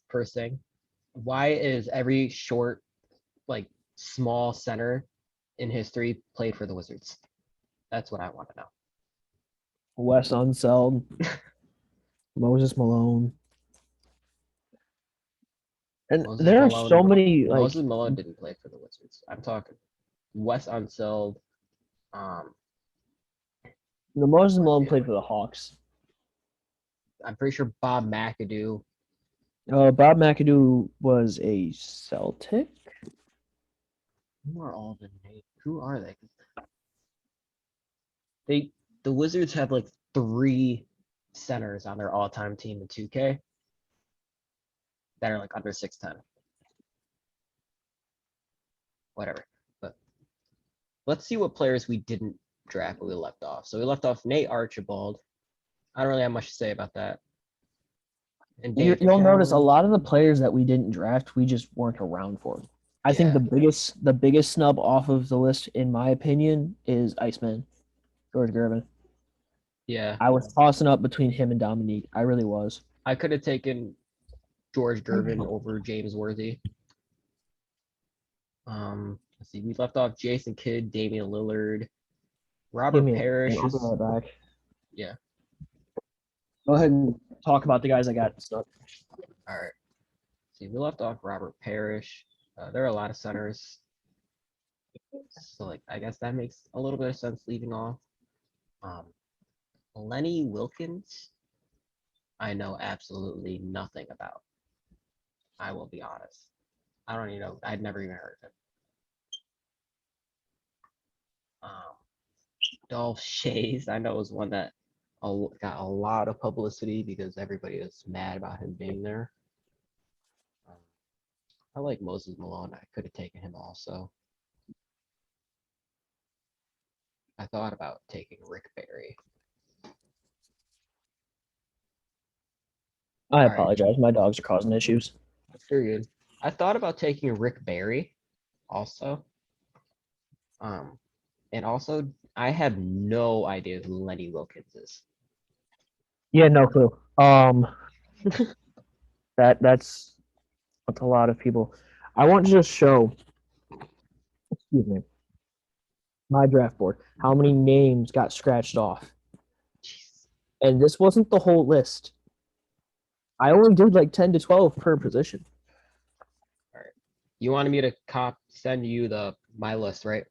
First thing. Why is every short, like small center in history played for the Wizards? That's what I want to know. Wes Unseld, Moses Malone. And Moses there are Malone. so many like Moses Malone didn't play for the Wizards. I'm talking Wes Unseld. Moses Who was Malone the other played one? for the Hawks. I'm pretty sure Bob McAdoo. Bob McAdoo was a Celtic. Who are all the names? Who are they? The Wizards have like 3 centers on their all-time team in 2K that are like under 6'10". Whatever. But let's see what players we didn't draft, but we left off. So we left off Nate Archibald. I don't really have much to say about that. And David You'll notice a McCallum. lot of the players that we didn't draft, we just weren't around for. I think Yeah. the biggest snub off of the list, in my opinion, is Iceman, George Gervin. Yeah. I was tossing up between him and Dominique. I really was. I could have taken George Gervin over James Worthy. Let's see. We left off Jason Kidd, Damian Lillard, Give Robert me a Parrish. second. I'll be right back. Yeah. Go ahead and talk about the guys I got. All right. See, we left off Robert Parrish. There are a lot of centers. So, like, I guess that makes a little bit of sense leaving off. Lenny Wilkins, I know absolutely nothing about. I will be honest. I don't even know. I'd never even heard of him. Dolph Shays, I know was one that got a lot of publicity because everybody was mad about him being there. I like Moses Malone. I could have taken him also. I thought about taking Rick Barry. I All right, apologize. My dogs are causing issues. you're good. I thought about taking Rick Barry also. And also I have no idea who Lenny Wilkins is. Yeah, no clue. That's a lot of people. I want to just show, excuse me, my draft board. How many names got scratched off? Jeez. And this wasn't the whole list. I only did like 10 to 12 per position. All right. You wanted me to send you my list, right?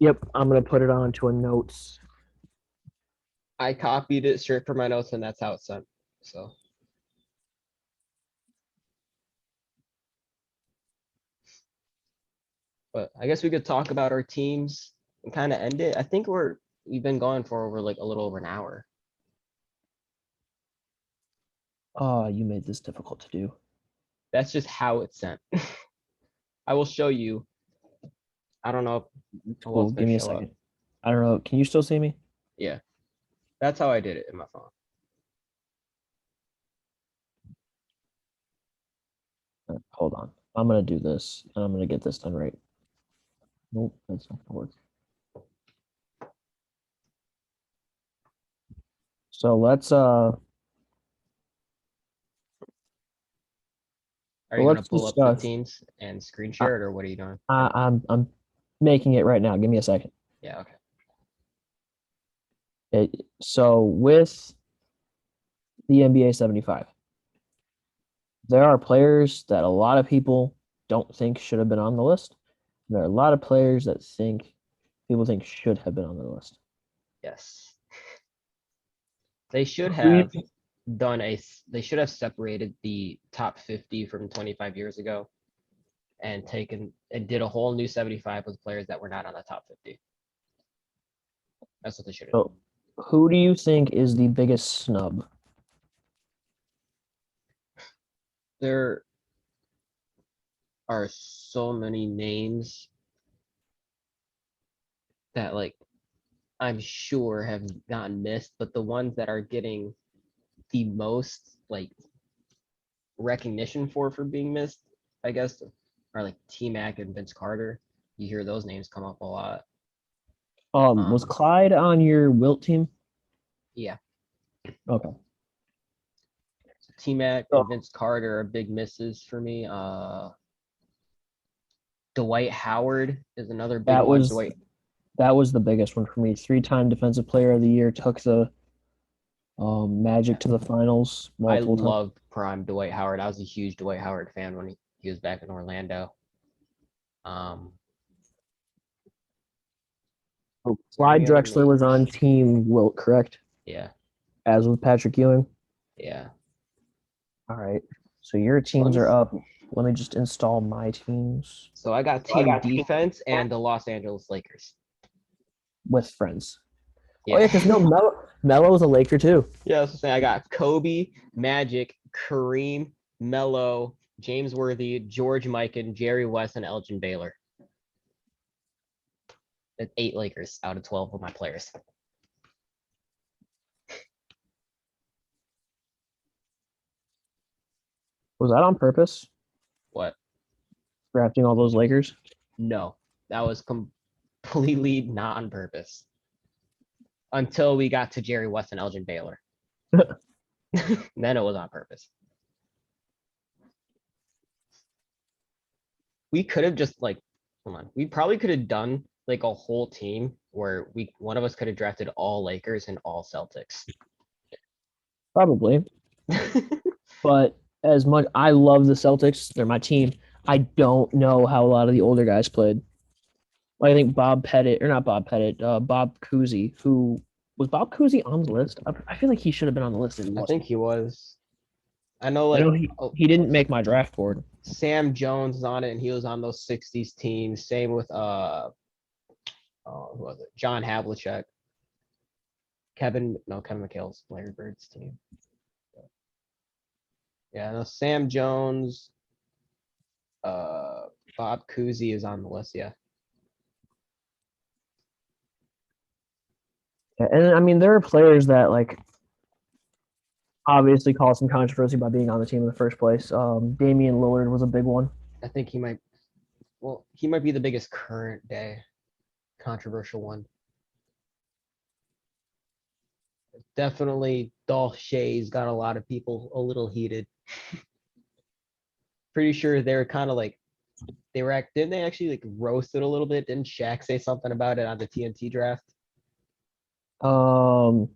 Yep, I'm gonna put it onto a notes. I copied it straight from my notes, and that's how it's sent. So But I guess we could talk about our teams and kind of end it. I think we've been going for over like a little over an hour. Oh, you made this difficult to do. That's just how it's sent. I will show you. I don't know how Cool. it's Give gonna me a show up. second. I don't know. Can you still see me? Yeah, that's how I did it in my phone. Hold on. I'm gonna do this, and I'm gonna get this done right. Nope, that's not gonna work. So let's Are so you gonna let's pull up the discuss. teams and screen I, share it, or what are you doing? I'm making it right now. Give me a second. Yeah, okay. So with the NBA 75, there are players that a lot of people don't think should have been on the list. There are a lot of players that people think should have been on the list. Yes. They should Who do you have they should have separated the top 50 from 25 years ago and did a whole new 75 with players that were not on the top 50. That's what they should have done. so who do you think is the biggest snub? There are so many names that like I'm sure have gotten missed, but the ones that are getting the most like recognition for being missed, I guess, are like T Mac and Vince Carter. You hear those names come up a lot. Was Clyde on your Wilt team? Yeah, Okay. T Mac So and Vince Carter are big misses for me. Dwight Howard is another big that one. was that was the biggest one for me. 3-time Defensive Player of the Year, took the Magic to the finals I multiple times. loved prime Dwight Howard. I was a huge Dwight Howard fan when he was back in Orlando. Um, Oh, is there Clyde any other Drexler was on names? Team Wilt, correct? Yeah, As with Patrick Ewing. yeah. All right. So your Let teams me. are up. Let me just install my teams So I got team defense and the Los Angeles Lakers. with friends. Oh Yeah. yeah, because no, Melo was a Laker too. Yeah, I was saying I got Kobe, Magic, Kareem, Melo, James Worthy, George Mikan, Jerry West, and Elgin Baylor. That's 8 Lakers out of 12 of my players. Was that on purpose? What? Drafting all those Lakers? No, that was completely not on purpose until we got to Jerry West and Elgin Baylor. Then it was on purpose. We could have just like, hold on, we probably could have done like a whole team where one of us could have drafted all Lakers and all Celtics. Probably. But as much I love the Celtics, they're my team. I don't know how a lot of the older guys played. Like, I think Bob Pettit, or not Bob Pettit, Bob Cousy, who was Bob Cousy on the list? I feel like he should have been on the list if he I wasn't. think he was. I know I like know he didn't make my draft board. Sam Jones is on it and he was on those 60s teams. Same with who was it? John Havlicek. Kevin McHale's Larry Bird's team. Yeah, no, Sam Jones, Bob Cousy is on the list, yeah. And I mean, there are players that like obviously caused some controversy by being on the team in the first place. Damian Lillard was a big one. I think he might be the biggest current day controversial one. Definitely Dolph Shay's got a lot of people a little heated. Pretty sure they were kind of like didn't they actually like roast it a little bit? Didn't Shaq say something about it on the TNT draft? Um,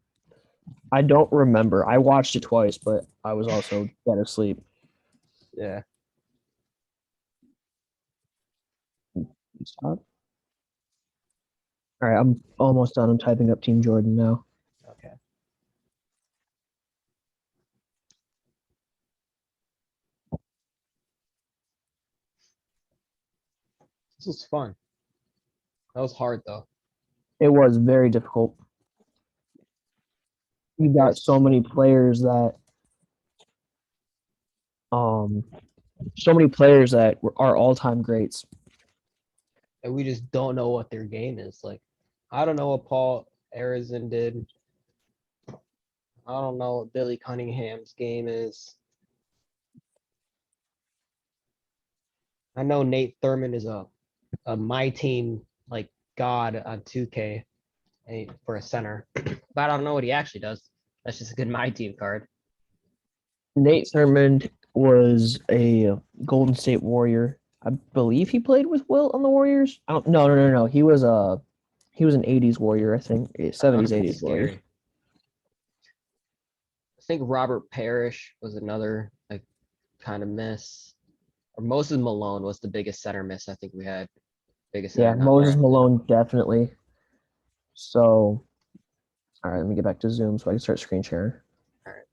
I don't remember. I watched it twice, but I was also dead asleep. Yeah. Stop. All right, I'm almost done. I'm typing up Team Jordan now. Okay. This was fun. That was hard though. It was very difficult. You got so many players that um are all-time greats. And we just don't know what their game is. Like, I don't know what Paul Arizin did. I don't know what Billy Cunningham's game is. I know Nate Thurman is a my team like god on 2K for a center, but I don't know what he actually does. That's just a good my team card. Nate Thurmond was a Golden State Warrior. I believe he played with Wilt on the Warriors. I don't, no. He was an '80s Warrior, I think, '70s, '80s Warrior. Scary. I think Robert Parrish was another like kind of miss. Or Moses Malone was the biggest center miss I think we had. Biggest Yeah, center not Moses drafted. Malone definitely. So, all right, let me get back to Zoom so I can start screen sharing. All right.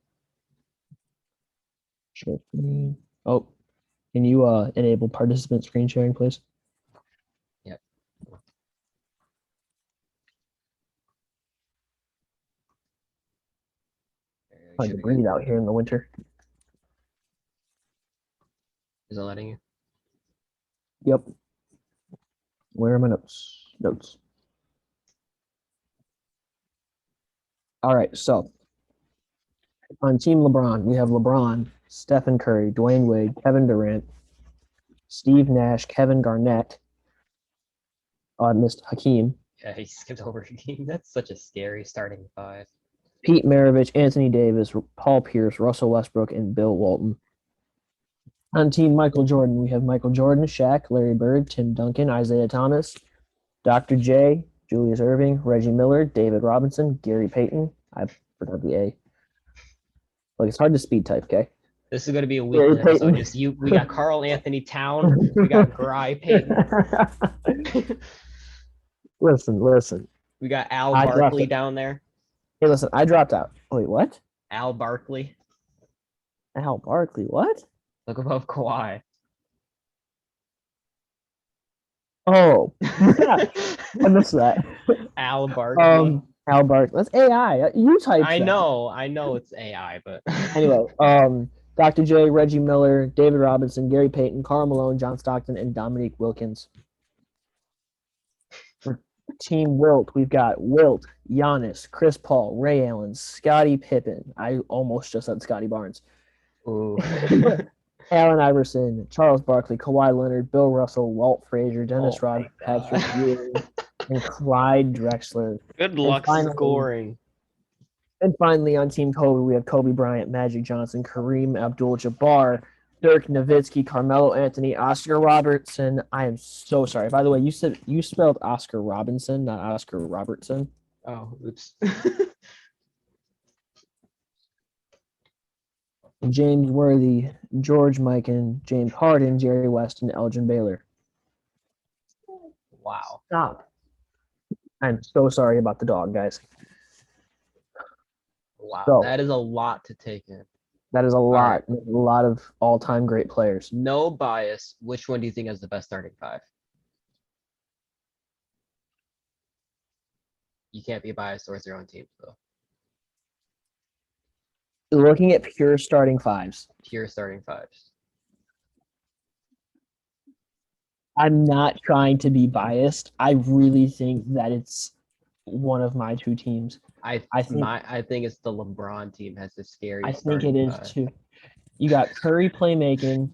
Share screen. Oh, can you enable participant screen sharing, please? Yep. Hard to breathe out here in the winter. Is it letting you? Yep. Where are my notes? Notes. All right, so on Team LeBron, we have LeBron, Stephen Curry, Dwayne Wade, Kevin Durant, Steve Nash, Kevin Garnett. I missed Hakeem. Yeah, he skipped over Hakeem. That's such a scary starting five. Pete Maravich, Anthony Davis, Paul Pierce, Russell Westbrook, and Bill Walton. On Team Michael Jordan, we have Michael Jordan, Shaq, Larry Bird, Tim Duncan, Isaiah Thomas, Dr. J, Julius Erving, Reggie Miller, David Robinson, Gary Payton. I forgot the A. Like, it's hard to speed type, okay? This is going to be a weekly episode. Just you. We got Carl Anthony Town. We got Gary Payton. Listen. We got Al Barkley down there. Hey, listen, I dropped out. Wait, what? Al Barkley. Al Barkley, what? Look above Kawhi. Oh, I missed that. Al Barkley. Al Barkley. That's AI. You typed I know it's AI, but anyway, Dr. J, Reggie Miller, David Robinson, Gary Payton, Karl Malone, John Stockton, and Dominique Wilkins. For Team Wilt, we've got Wilt, Giannis, Chris Paul, Ray Allen, Scottie Pippen. I almost just said Scotty Barnes. Ooh. Allen Iverson, Charles Barkley, Kawhi Leonard, Bill Russell, Walt Frazier, Dennis Rodman, Patrick Ewing, and Clyde Drexler. Good luck scoring. And finally, on Team Kobe, we have Kobe Bryant, Magic Johnson, Kareem Abdul-Jabbar, Dirk Nowitzki, Carmelo Anthony, Oscar Robertson. I am so sorry. By the way, you spelled Oscar Robinson, not Oscar Robertson. Oh, oops. James Worthy, George Mikan, James Harden, Jerry West, and Elgin Baylor. Wow. Stop. I'm so sorry about the dog, guys. Wow, so, that is a lot to take in. That is a lot. Right. A lot of all-time great players. No bias. Which one do you think has the best starting five? You can't be biased towards your own team, though. Looking at pure starting fives. Pure starting fives. I'm not trying to be biased. I really think that it's one of my two teams. I think it's the LeBron team has the scariest. I think it is too. You got Curry playmaking.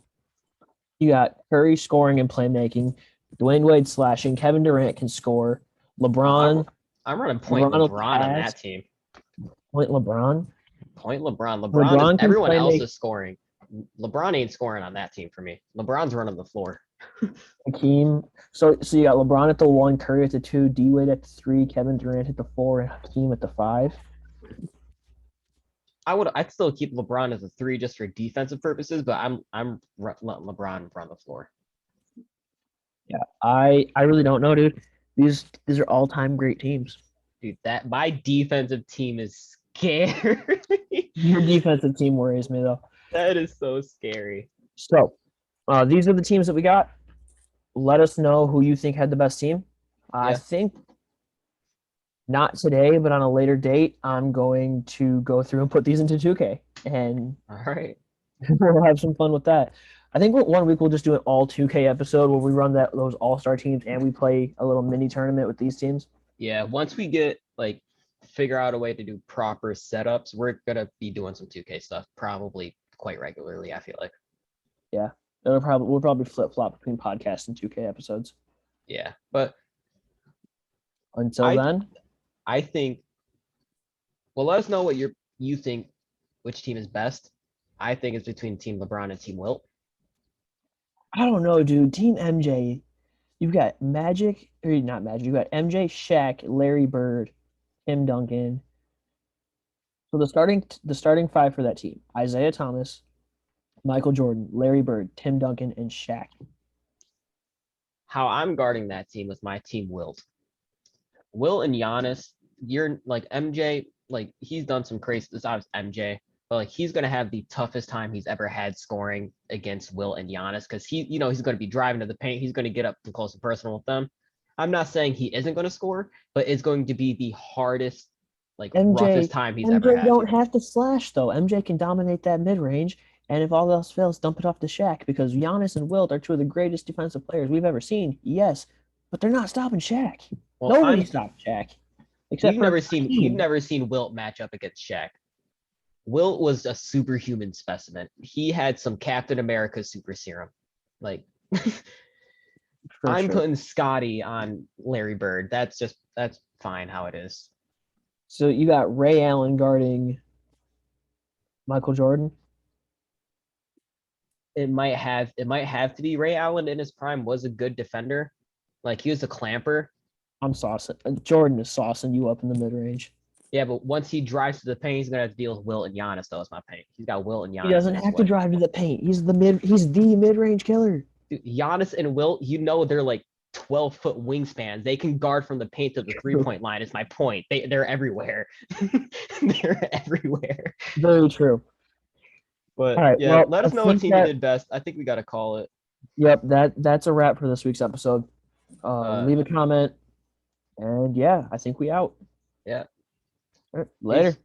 You got Curry scoring and playmaking. Dwayne Wade slashing. Kevin Durant can score. LeBron. I'm running point LeBron on that team. Point LeBron. Point LeBron. LeBron is, everyone else is scoring. LeBron ain't scoring on that team for me. LeBron's running the floor. Hakeem. So you got LeBron at the 1, Curry at the 2, D Wade at the 3, Kevin Durant at the 4, and Hakeem at the 5. I'd still keep LeBron as a 3 just for defensive purposes, but I'm letting LeBron run the floor. Yeah, I really don't know, dude. These are all-time great teams. Dude, that my defensive team is scary. Your defensive team worries me though. That is so scary. So, these are the teams that we got. let us know who you think had the best team. I Yeah. think not today, but on a later date, I'm going to go through and put these into 2K, and All right. we'll have some fun with that. I think one week we'll just do an all 2K episode where we run those all star teams and we play a little mini tournament with these teams. Yeah. Once we get like figure out a way to do proper setups, we're gonna be doing some 2K stuff probably quite regularly, I feel like. Yeah, we'll probably flip flop between podcasts and 2K episodes. Yeah. But Until I then, I think well, let us know what you think which team is best. I think it's between Team LeBron and Team Wilt. I don't know, dude. Team MJ, you've got Magic, or not Magic. You got MJ, Shaq, Larry Bird, Tim Duncan. So the starting five for that team: Isaiah Thomas, Michael Jordan, Larry Bird, Tim Duncan, and Shaq. How I'm guarding that team with my team Wilt. Will and Giannis, you're like MJ, like he's done some crazy. This obviously MJ, but like he's gonna have the toughest time he's ever had scoring against Will and Giannis because he's gonna be driving to the paint. He's gonna get up close and personal with them. I'm not saying he isn't gonna score, but it's going to be the hardest, like MJ, roughest time he's ever MJ had. don't have to slash though. MJ can dominate that mid range, and if all else fails, dump it off to Shaq because Giannis and Wilt are two of the greatest defensive players we've ever seen. Yes, but they're not stopping Shaq. Well, Nobody I'm stopped Shaq we've except for never seen we've Hakeem. never seen Wilt match up against Shaq. Wilt was a superhuman specimen. He had some Captain America super serum. Like For I'm sure. putting Scotty on Larry Bird. That's fine how it is. So you got Ray Allen guarding Michael Jordan. It might have to be Ray Allen in his prime was a good defender. Like he was a clamper. I'm saucing. Jordan is saucing you up in the mid range. Yeah, but once he drives to the paint, he's gonna have to deal with Wilt and Giannis. Though is my paint. He's got Wilt and He Giannis in doesn't his have to way. drive to the paint. He's the mid range killer. Dude, Giannis and Wilt, they're like 12-foot wingspans. They can guard from the paint to the 3-point line. Is my point. They're everywhere. They're everywhere. Very true. But All right. yeah, Well, let I us know what think team you that did best. I think we got to call it. yep, that's a wrap for this week's episode. Uh, Leave a comment, and yeah, I think we out. yeah. All right, Peace. later.